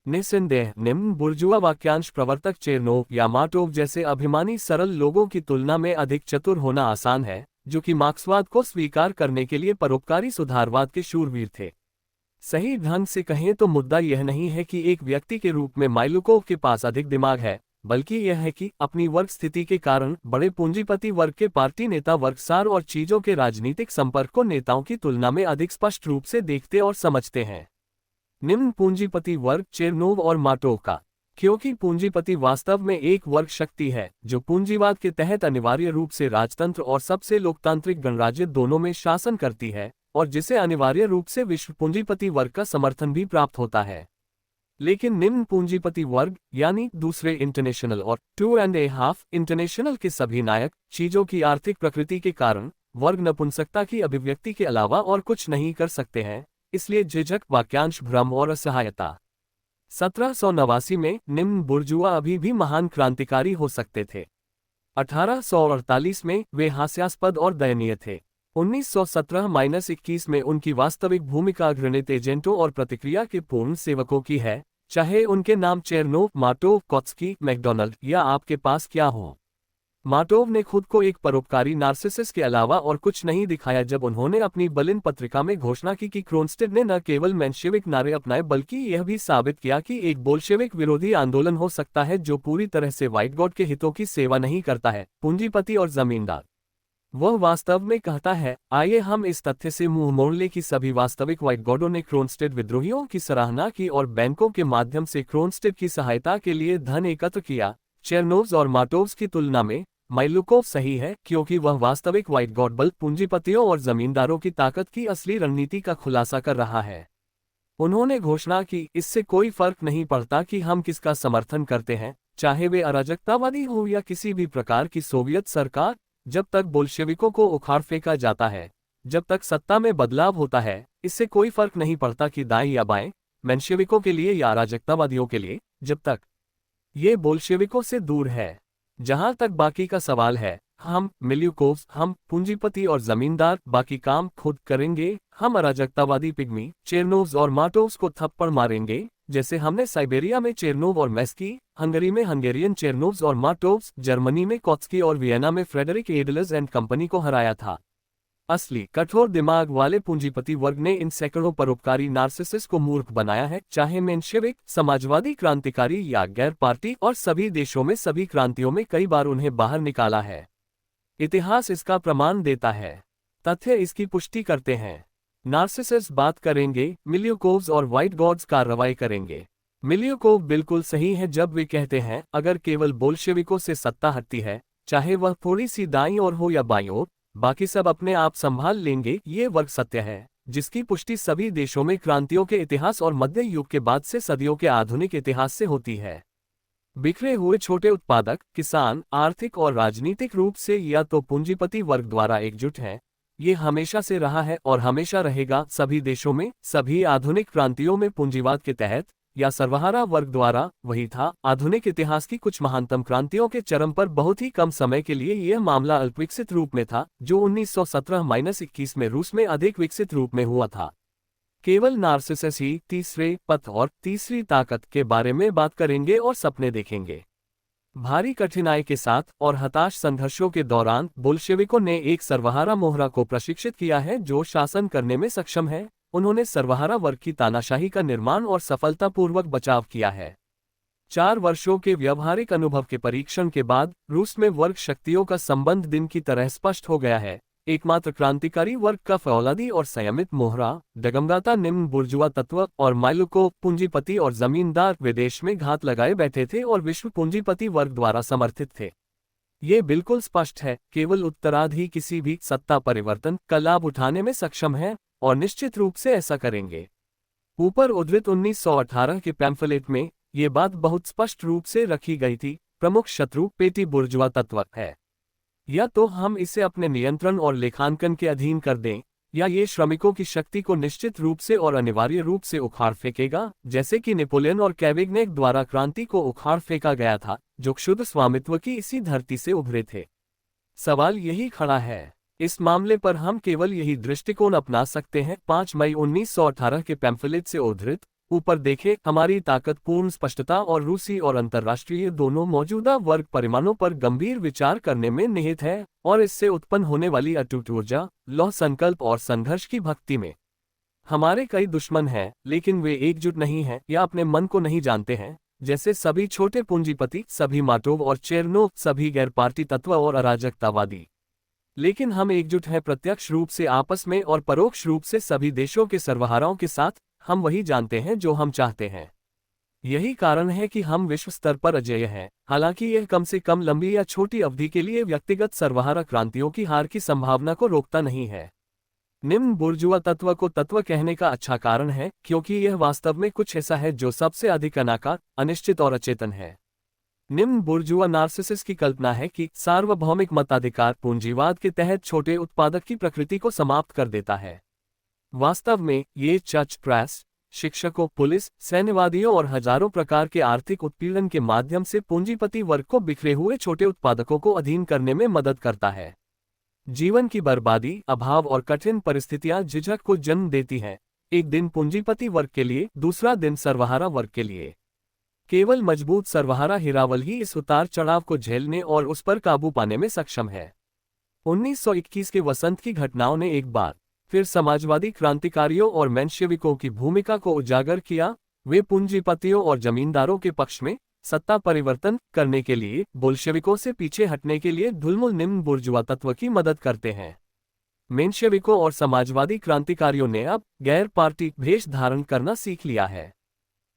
निस्संदेह निम्न बुर्जुआ वाक्यांश प्रवर्तक चेरनोव या मार्टोव जैसे अभिमानी सरल लोगों की तुलना में अधिक चतुर होना आसान है, जो कि मार्क्सवाद को स्वीकार करने के लिए परोपकारी सुधारवाद के शूरवीर थे। सही ढंग से कहें तो मुद्दा यह नहीं है कि एक व्यक्ति के रूप में माइलुकोव के पास अधिक दिमाग है, बल्कि यह है कि अपनी वर्ग स्थिति के कारण बड़े पूंजीपति वर्ग के पार्टी नेता वर्गसार और चीजों के राजनीतिक संपर्क को नेताओं की तुलना में अधिक स्पष्ट रूप से देखते और समझते हैं। निम्न पूंजीपति वर्ग चेरनोव और मार्टोव का, क्योंकि पूंजीपति वास्तव में एक वर्ग शक्ति है जो पूंजीवाद के तहत अनिवार्य रूप से राजतंत्र और सबसे लोकतांत्रिक गणराज्य दोनों में शासन करती है, और जिसे अनिवार्य रूप से विश्व पूंजीपति वर्ग का समर्थन भी प्राप्त होता है। लेकिन निम्न पूंजीपति वर्ग यानी दूसरे इंटरनेशनल और 2.5 इंटरनेशनल के सभी नायक चीजों की आर्थिक प्रकृति के कारण वर्ग नपुंसकता की अभिव्यक्ति के अलावा और कुछ नहीं कर सकते हैं, इसलिए झिझक, वाक्यांश, भ्रम और असहायता। 1789 में निम्न बुर्जुआ अभी भी महान क्रांतिकारी हो सकते थे। 1848 में वे हास्यास्पद और दयनीय थे। 1917-21 में उनकी वास्तविक भूमिका घृणित एजेंटों और प्रतिक्रिया के पूर्ण सेवकों की है, चाहे उनके नाम चेरनोव, मार्टोव, कोत्स्की, मैकडोनाल्ड या आपके पास क्या हो। मार्टोव ने खुद को एक परोपकारी नार्सिसिस के अलावा और कुछ नहीं दिखाया जब उन्होंने अपनी बर्लिन पत्रिका में घोषणा की कि क्रोनस्टेड ने न केवल मेंशेविक नारे अपनाए बल्कि यह भी साबित किया कि एक बोल्शेविक विरोधी आंदोलन हो सकता है जो पूरी तरह से व्हाइट गॉड के हितों की सेवा नहीं करता है, पूंजीपति और जमींदार। वह वास्तव में कहता है, आइए हम इस तथ्य से मुंह मोड़ लें कि सभी वास्तविक व्हाइट गॉडों ने क्रोनस्टेड विद्रोहियों की सराहना की और बैंकों के माध्यम से क्रोनस्टेड की सहायता के लिए धन एकत्र किया। चेरनोव्स और मार्टोव्स की तुलना में माइलुकोव सही है, क्योंकि वह वास्तविक व्हाइट गॉड बल पूंजीपतियों और जमींदारों की ताकत की असली रणनीति का खुलासा कर रहा है। उन्होंने घोषणा की, इससे कोई फर्क नहीं पड़ता कि हम किसका समर्थन करते हैं, चाहे वे अराजकतावादी हो या किसी भी प्रकार की सोवियत सरकार। जब तक बोल्शेविकों को उखाड़ फेंका जाता है, जब तक सत्ता में बदलाव होता है, इससे कोई फर्क नहीं पड़ता कि दाएं या बाएं, मेंशेविकों के लिए या अराजकतावादियों के लिए, जब तक ये बोल्शेविकों से दूर है। जहां तक बाकी का सवाल है, हम मिल्युकोव्स, हम पूंजीपति और जमींदार बाकी काम खुद करेंगे। हम अराजकतावादी पिग्मी चेरनोव्स और मार्टोव्स को थप्पड़ मारेंगे, जैसे हमने साइबेरिया में चेरनोव और मैस्की, हंगरी में हंगेरियन चेरनोव्स और मार्टोव्स, जर्मनी में कोत्स्की और वियना में फ्रेडरिक एडलर्स एंड कंपनी को हराया था। असली कठोर दिमाग वाले पूंजीपति वर्ग ने इन सैकड़ों परोपकारी नार्सिसिस को मूर्ख बनाया है, चाहे मेंशेविक, समाजवादी क्रांतिकारी या गैर पार्टी, और सभी देशों में सभी क्रांतियों में कई बार उन्हें बाहर निकाला है। इतिहास इसका प्रमाण देता है, तथ्य इसकी पुष्टि करते हैं। नार्सिसिस बात करेंगे, मिल्युकोव्स और व्हाइट गॉड्स कार्रवाई करेंगे। मिल्युकोव बिल्कुल सही है जब वे कहते हैं, अगर केवल बोल्शेविकों से सत्ता हटती है, चाहे वह थोड़ी सी दाईं ओर हो या बाईं ओर, बाकी सब अपने आप संभाल लेंगे। ये वर्ग सत्य है, जिसकी पुष्टि सभी देशों में क्रांतियों के इतिहास और मध्य युग के बाद से सदियों के आधुनिक इतिहास से होती है। बिखरे हुए छोटे उत्पादक किसान आर्थिक और राजनीतिक रूप से या तो पूंजीपति वर्ग द्वारा एकजुट हैं, ये हमेशा से रहा है और हमेशा रहेगा सभी देशों में, सभी आधुनिक क्रांतियों में पूंजीवाद के तहत, या सर्वहारा वर्ग द्वारा, वही था। आधुनिक इतिहास की कुछ महानतम क्रांतियों के चरम पर बहुत ही कम समय के लिए यह मामला अल्पविकसित रूप में था, जो 1917-21 में रूस में अधिक विकसित रूप में हुआ था। केवल नार्सिसस ही तीसरे पथ और तीसरी ताकत के बारे में बात करेंगे और सपने देखेंगे। भारी कठिनाई के साथ और हताश संघर्षों के दौरान बोल्शेविकों ने एक सर्वहारा मोहरा को प्रशिक्षित किया है जो शासन करने में सक्षम है। उन्होंने सर्वहारा वर्ग की तानाशाही का निर्माण और सफलतापूर्वक बचाव किया है। 4 वर्षों के व्यवहारिक अनुभव के परीक्षण के बाद रूस में वर्ग शक्तियों का संबंध दिन की तरह स्पष्ट हो गया है। एकमात्र क्रांतिकारी वर्ग का फौलादी और संयमित मोहरा, डगमगाता निम्न बुर्जुआ तत्व और माइलुको पूंजीपति और जमींदार विदेश में घात लगाए बैठे थे और विश्व पूंजीपति वर्ग द्वारा समर्थित थे। ये बिल्कुल स्पष्ट है, केवल उत्तरार्धी किसी भी सत्ता परिवर्तन का लाभ उठाने में सक्षम है और निश्चित रूप से ऐसा करेंगे। ऊपर उद्धृत 1918 के पैम्फलेट में ये बात बहुत स्पष्ट रूप से रखी गई थी। प्रमुख शत्रु पेटी बुर्जुआ तत्व है। या तो हम इसे अपने नियंत्रण और लेखांकन के अधीन कर दें, या ये श्रमिकों की शक्ति को निश्चित रूप से और अनिवार्य रूप से उखाड़ फेंकेगा, जैसे कि नेपोलियन और कैविग्नेक द्वारा क्रांति को उखाड़ फेंका गया था, जो क्षुद्र स्वामित्व की इसी धरती से उभरे थे। सवाल यही खड़ा है। इस मामले पर हम केवल यही दृष्टिकोण अपना सकते हैं। 5 मई 1918 के पैम्फलेट से उद्धृत ऊपर देखें। हमारी ताकत पूर्ण स्पष्टता और रूसी और अंतर्राष्ट्रीय दोनों मौजूदा वर्ग परिमाणों पर गंभीर विचार करने में निहित है और इससे उत्पन्न होने वाली अटूट ऊर्जा, लौह संकल्प और संघर्ष की भक्ति में। हमारे कई दुश्मन हैं, लेकिन वे एकजुट नहीं हैं या अपने मन को नहीं जानते हैं, जैसे सभी छोटे पूंजीपति, सभी मार्टोव और चेरनोव, सभी गैर पार्टी तत्व और अराजकतावादी। लेकिन हम एकजुट हैं प्रत्यक्ष रूप से आपस में और परोक्ष रूप से सभी देशों के सर्वहाराओं के साथ। हम वही जानते हैं जो हम चाहते हैं। यही कारण है कि हम विश्व स्तर पर अजेय हैं, हालांकि यह कम से कम लंबी या छोटी अवधि के लिए व्यक्तिगत सर्वहारा क्रांतियों की हार की संभावना को रोकता नहीं है। निम्न बुर्जुआ तत्व को तत्व कहने का अच्छा कारण है, क्योंकि यह वास्तव में कुछ ऐसा है जो सबसे अधिक अनाकार, अनिश्चित और अचेतन है। निम्न बुर्जुआ नार्सिसिस की कल्पना है कि सार्वभौमिक मताधिकार पूंजीवाद के तहत छोटे उत्पादक की प्रकृति को समाप्त कर देता है। वास्तव में ये चर्च, प्रेस, शिक्षकों, पुलिस, सैन्यवादियों और हजारों प्रकार के आर्थिक उत्पीड़न के माध्यम से पूंजीपति वर्ग को बिखरे हुए छोटे उत्पादकों को अधीन करने में मदद करता है। जीवन की बर्बादी, अभाव और कठिन परिस्थितियां झिझक को जन्म देती हैं। एक दिन पूंजीपति वर्ग के लिए, दूसरा दिन सर्वहारा वर्ग के लिए। केवल मजबूत सर्वहारा हिरावल ही इस उतार चढ़ाव को झेलने और उस पर काबू पाने में सक्षम है। 1921 के वसंत की घटनाओं ने एक बार फिर समाजवादी क्रांतिकारियों और मेंशेविकों की भूमिका को उजागर किया। वे पूंजीपतियों और जमींदारों के पक्ष में सत्ता परिवर्तन करने के लिए बोल्शेविकों से पीछे हटने के लिए ढुलमुल निम्न बुर्जुआ तत्व की मदद करते हैं। मेंशेविकों और समाजवादी क्रांतिकारियों ने अब गैर पार्टी भेष धारण करना सीख लिया है।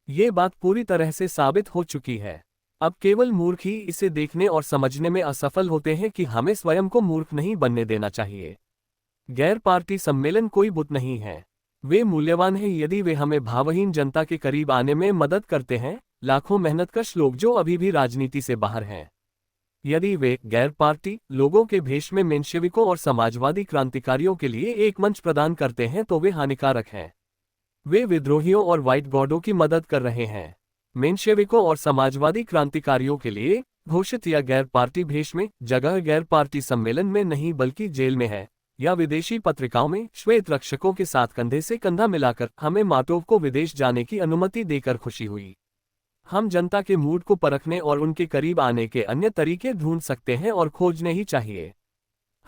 ये बात पूरी तरह से साबित हो चुकी है। अब केवल मूर्ख ही इसे देखने और समझने में असफल होते हैं कि हमें स्वयं को मूर्ख नहीं बनने देना चाहिए। गैर पार्टी सम्मेलन कोई बुत नहीं है। वे मूल्यवान हैं यदि वे हमें भावहीन जनता के करीब आने में मदद करते हैं, लाखों मेहनतकश लोग जो अभी भी राजनीति से बाहर हैं। यदि वे गैर पार्टी लोगों के भेष में मेंशेविकों और समाजवादी क्रांतिकारियों के लिए एक मंच प्रदान करते हैं तो वे हानिकारक हैं। वे विद्रोहियों और व्हाइट गॉडों की मदद कर रहे हैं। मेंशेविकों और समाजवादी क्रांतिकारियों के लिए घोषित या गैर पार्टी भेष में जगह गैर पार्टी सम्मेलन में नहीं बल्कि जेल में है, या विदेशी पत्रिकाओं में श्वेत रक्षकों के साथ कंधे से कंधा मिलाकर हमें माटोव को विदेश जाने की अनुमति देकर खुशी हुई। हम जनता के मूड को परखने और उनके करीब आने के अन्य तरीके ढूंढ सकते हैं और खोजने ही चाहिए।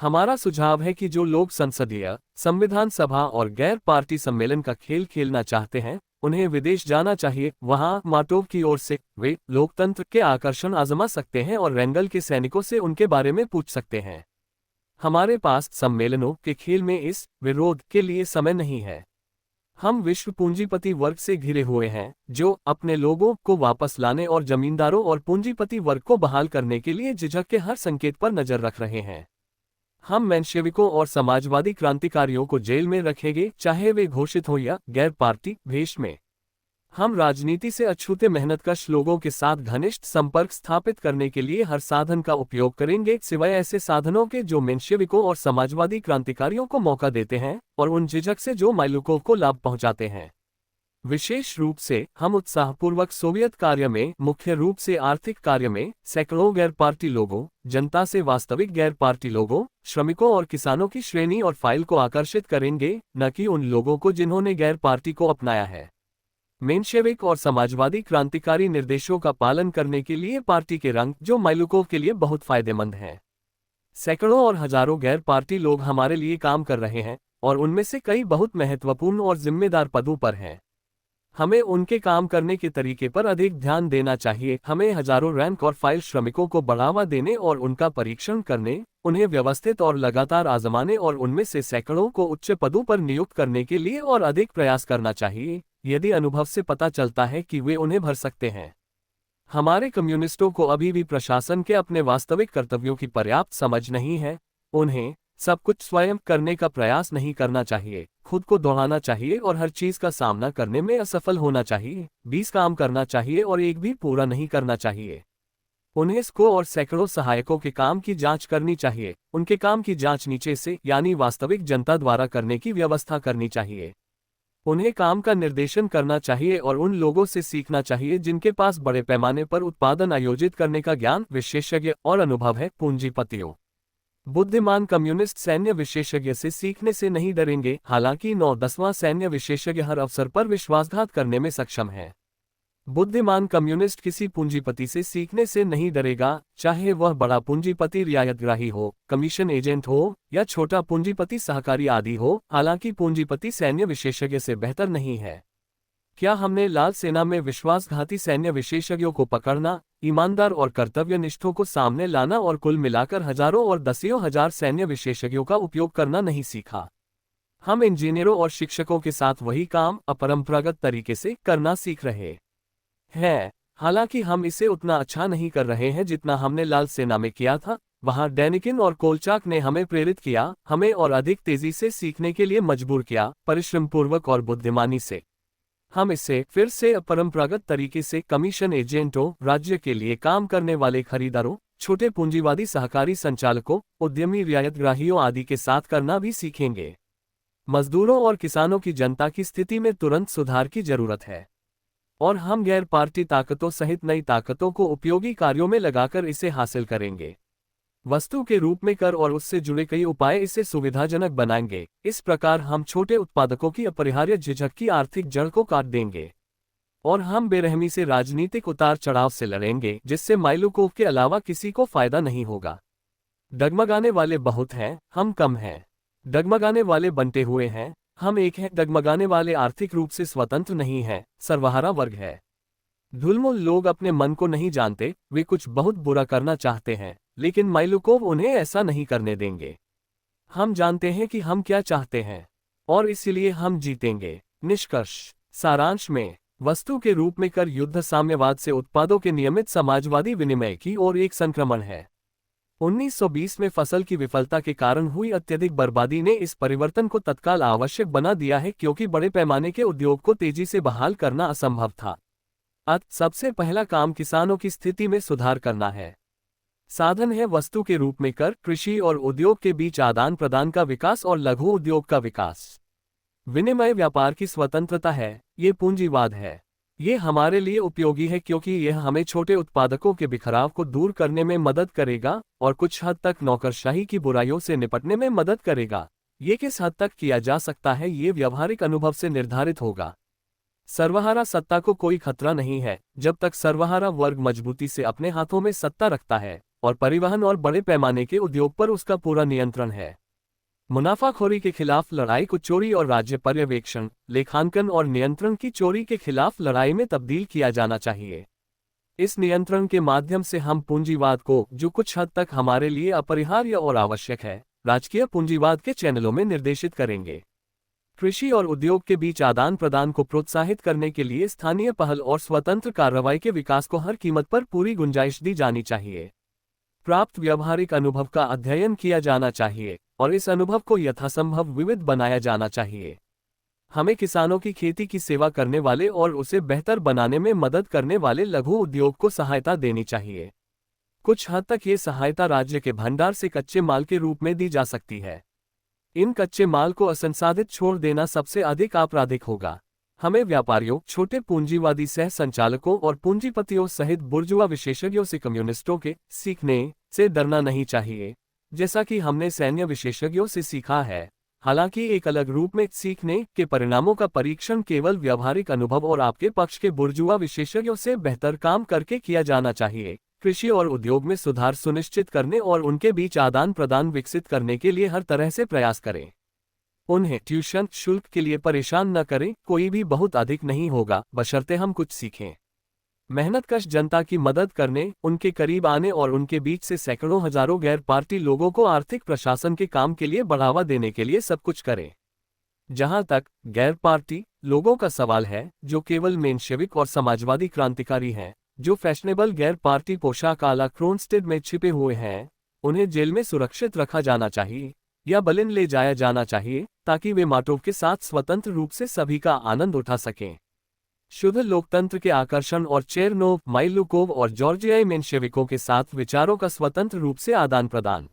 हमारा सुझाव है कि जो लोग संसदीय, संविधान सभा और गैर पार्टी सम्मेलन का खेल खेलना चाहते हैं, उन्हें विदेश जाना चाहिए। वहां माटोव की ओर से वे लोकतंत्र के आकर्षण आजमा सकते हैं और रेंगल के सैनिकों से उनके बारे में पूछ सकते हैं। हमारे पास सम्मेलनों के खेल में इस विरोध के लिए समय नहीं है। हम विश्व पूंजीपति वर्ग से घिरे हुए हैं, जो अपने लोगों को वापस लाने और जमींदारों और पूंजीपति वर्ग को बहाल करने के लिए झिझक के हर संकेत पर नजर रख रहे हैं। हम मेंशेविकों और समाजवादी क्रांतिकारियों को जेल में रखेंगे, चाहे वे घोषित हो या गैर पार्टी भेष में। हम राजनीति से अछूते मेहनतकश लोगों के साथ घनिष्ठ संपर्क स्थापित करने के लिए हर साधन का उपयोग करेंगे, सिवाय ऐसे साधनों के जो मेंशेविकों और समाजवादी क्रांतिकारियों को मौका देते हैं और उन झिझक से जो माइलुकोव को लाभ पहुंचाते हैं। विशेष रूप से हम उत्साहपूर्वक सोवियत कार्य में, मुख्य रूप से आर्थिक कार्य में, सैकड़ों गैर पार्टी लोगों, जनता से वास्तविक गैर पार्टी लोगों, श्रमिकों और किसानों की श्रेणी और फाइल को आकर्षित करेंगे, न कि उन लोगों को जिन्होंने गैर पार्टी को अपनाया है। मेंशेविक और समाजवादी क्रांतिकारी निर्देशों का पालन करने के लिए पार्टी के रंग, जो माइलुकोव के लिए बहुत फायदेमंद हैं। सैकड़ों और हजारों गैर पार्टी लोग हमारे लिए काम कर रहे हैं और उनमें से कई बहुत महत्वपूर्ण और जिम्मेदार पदों पर हैं। हमें उनके काम करने के तरीके पर अधिक ध्यान देना चाहिए। हमें हजारों रैंक और फाइल श्रमिकों को बढ़ावा देने और उनका परीक्षण करने, उन्हें व्यवस्थित और लगातार आजमाने और उनमें से सैकड़ों को उच्च पदों पर नियुक्त करने के लिए और अधिक प्रयास करना चाहिए, यदि अनुभव से पता चलता है कि वे उन्हें भर सकते हैं। हमारे कम्युनिस्टों को अभी भी प्रशासन के अपने वास्तविक कर्तव्यों की पर्याप्त समझ नहीं है। उन्हें सब कुछ स्वयं करने का प्रयास नहीं करना चाहिए, खुद को दोहराना चाहिए और हर चीज का सामना करने में असफल होना चाहिए। 20 काम करना चाहिए और एक भी पूरा नहीं करना चाहिए। उन्हें स्को और सैकड़ों सहायकों के काम की जांच करनी चाहिए। उनके काम की जांच नीचे से, यानी वास्तविक जनता द्वारा करने की व्यवस्था करनी चाहिए। उन्हें काम का निर्देशन करना चाहिए और उन लोगों से सीखना चाहिए जिनके पास बड़े पैमाने पर उत्पादन आयोजित करने का ज्ञान, विशेषज्ञ और अनुभव है। पूंजीपतियों, बुद्धिमान कम्युनिस्ट सैन्य विशेषज्ञ से सीखने से नहीं डरेंगे, हालांकि 9-10वां सैन्य विशेषज्ञ हर अवसर पर विश्वासघात करने में सक्षम है। बुद्धिमान कम्युनिस्ट किसी पूंजीपति से सीखने से नहीं डरेगा, चाहे वह बड़ा पूंजीपति रियायतग्राही हो, कमीशन एजेंट हो या छोटा पूंजीपति सहकारी आदि हो। हालांकि पूंजीपति सैन्य विशेषज्ञ से बेहतर नहीं है। क्या हमने लाल सेना में विश्वासघाती सैन्य विशेषज्ञों को पकड़ना, ईमानदार और कर्तव्यनिष्ठों को सामने लाना और कुल मिलाकर हजारों और दसियों हजार सैन्य विशेषज्ञों का उपयोग करना नहीं सीखा? हम इंजीनियरों और शिक्षकों के साथ वही काम अपरंपरागत तरीके से करना सीख रहे हैं। हालांकि हम इसे उतना अच्छा नहीं कर रहे हैं जितना हमने लाल सेना में किया था। वहां डेनिकिन और कोलचाक ने हमें प्रेरित किया, हमें और अधिक तेजी से सीखने के लिए मजबूर किया, परिश्रमपूर्वक और बुद्धिमानी से। हम इसे फिर से अपरंपरागत तरीके से कमीशन एजेंटों, राज्य के लिए काम करने वाले खरीदारों, छोटे पूंजीवादी सहकारी संचालकों, उद्यमी रियायतग्राहियों आदि के साथ करना भी सीखेंगे। मजदूरों और किसानों की जनता की स्थिति में तुरंत सुधार की जरूरत है और हम गैर पार्टी ताकतों सहित नई ताकतों को उपयोगी कार्यों में लगाकर इसे हासिल करेंगे। वस्तु के रूप में कर और उससे जुड़े कई उपाय इसे सुविधाजनक बनाएंगे। इस प्रकार हम छोटे उत्पादकों की अपरिहार्य झिझक की आर्थिक जड़ को काट देंगे और हम बेरहमी से राजनीतिक उतार चढ़ाव से लड़ेंगे, जिससे माइलुकोव के अलावा किसी को फायदा नहीं होगा। डगमगाने वाले बहुत हैं, हम कम हैं। डगमगाने वाले बंटे हुए हैं, हम एक हैं। डगमगाने वाले आर्थिक रूप से स्वतंत्र नहीं हैं, सर्वहारा वर्ग है। ढुलमुल लोग अपने मन को नहीं जानते, वे कुछ बहुत बुरा करना चाहते हैं, लेकिन माइलुकोव उन्हें ऐसा नहीं करने देंगे। हम जानते हैं कि हम क्या चाहते हैं और इसलिए हम जीतेंगे। निष्कर्ष, सारांश में, वस्तु के रूप में कर युद्ध साम्यवाद से उत्पादों के नियमित समाजवादी विनिमय की ओर एक संक्रमण है। 1920 में फसल की विफलता के कारण हुई अत्यधिक बर्बादी ने इस परिवर्तन को तत्काल आवश्यक बना दिया है, क्योंकि बड़े पैमाने के उद्योग को तेजी से बहाल करना असंभव था। सबसे पहला काम किसानों की स्थिति में सुधार करना है। साधन है वस्तु के रूप में कर, कृषि और उद्योग के बीच आदान प्रदान का विकास और लघु उद्योग का विकास। विनिमय व्यापार की स्वतंत्रता है, ये पूंजीवाद है। ये हमारे लिए उपयोगी है क्योंकि यह हमें छोटे उत्पादकों के बिखराव को दूर करने में मदद करेगा और कुछ हद तक नौकरशाही की बुराइयों से निपटने में मदद करेगा। ये किस हद तक किया जा सकता है, ये व्यावहारिक अनुभव से निर्धारित होगा। सर्वहारा सत्ता को कोई खतरा नहीं है जब तक सर्वहारा वर्ग मजबूती से अपने हाथों में सत्ता रखता है और परिवहन और बड़े पैमाने के उद्योग पर उसका पूरा नियंत्रण है। मुनाफाखोरी के खिलाफ लड़ाई को चोरी और राज्य पर्यवेक्षण, लेखांकन और नियंत्रण की चोरी के खिलाफ लड़ाई में तब्दील किया जाना चाहिए। इस नियंत्रण के माध्यम से हम पूंजीवाद को, जो कुछ हद तक हमारे लिए अपरिहार्य और आवश्यक है, राजकीय पूंजीवाद के चैनलों में निर्देशित करेंगे। कृषि और उद्योग के बीच आदान प्रदान को प्रोत्साहित करने के लिए स्थानीय पहल और स्वतंत्र कार्रवाई के विकास को हर कीमत पर पूरी गुंजाइश दी जानी चाहिए। प्राप्त व्यावहारिक अनुभव का अध्ययन किया जाना चाहिए और इस अनुभव को यथासंभव विविध बनाया जाना चाहिए। हमें किसानों की खेती की सेवा करने वाले और उसे बेहतर बनाने में मदद करने वाले लघु उद्योग को सहायता देनी चाहिए। कुछ हद तक ये सहायता राज्य के भंडार से कच्चे माल के रूप में दी जा सकती है। इन कच्चे माल को असंसाधित छोड़ देना सबसे अधिक आपराधिक होगा। हमें व्यापारियों, छोटे पूंजीवादी सह संचालकों और पूंजीपतियों सहित बुर्जुआ विशेषज्ञों से, कम्युनिस्टों के सीखने से डरना नहीं चाहिए, जैसा कि हमने सैन्य विशेषज्ञों से सीखा है। हालांकि एक अलग रूप में सीखने के परिणामों का परीक्षण केवल व्यावहारिक अनुभव और आपके पक्ष के बुर्जुआ विशेषज्ञों से बेहतर काम करके किया जाना चाहिए। कृषि और उद्योग में सुधार सुनिश्चित करने और उनके बीच आदान प्रदान विकसित करने के लिए हर तरह से प्रयास करें। उन्हें ट्यूशन शुल्क के लिए परेशान न करें, कोई भी बहुत अधिक नहीं होगा, बशर्ते हम कुछ सीखें। मेहनतकश जनता की मदद करने, उनके करीब आने और उनके बीच से सैकड़ों हजारों गैर पार्टी लोगों को आर्थिक प्रशासन के काम के लिए बढ़ावा देने के लिए सब कुछ करें। जहां तक गैर पार्टी लोगों का सवाल है, जो केवल मेनशेविक और समाजवादी क्रांतिकारी हैं, जो फैशनेबल गैर पार्टी पोशाक आला क्रोनस्टेड में छिपे हुए हैं, उन्हें जेल में सुरक्षित रखा जाना चाहिए या बलिन ले जाया जाना चाहिए, ताकि वे माटोव के साथ स्वतंत्र रूप से सभी का आनंद उठा सकें। शुद्ध लोकतंत्र के आकर्षण और चेरनोव, माइलुकोव और जॉर्जियाई मेंशेविकों के साथ विचारों का स्वतंत्र रूप से आदान प्रदान।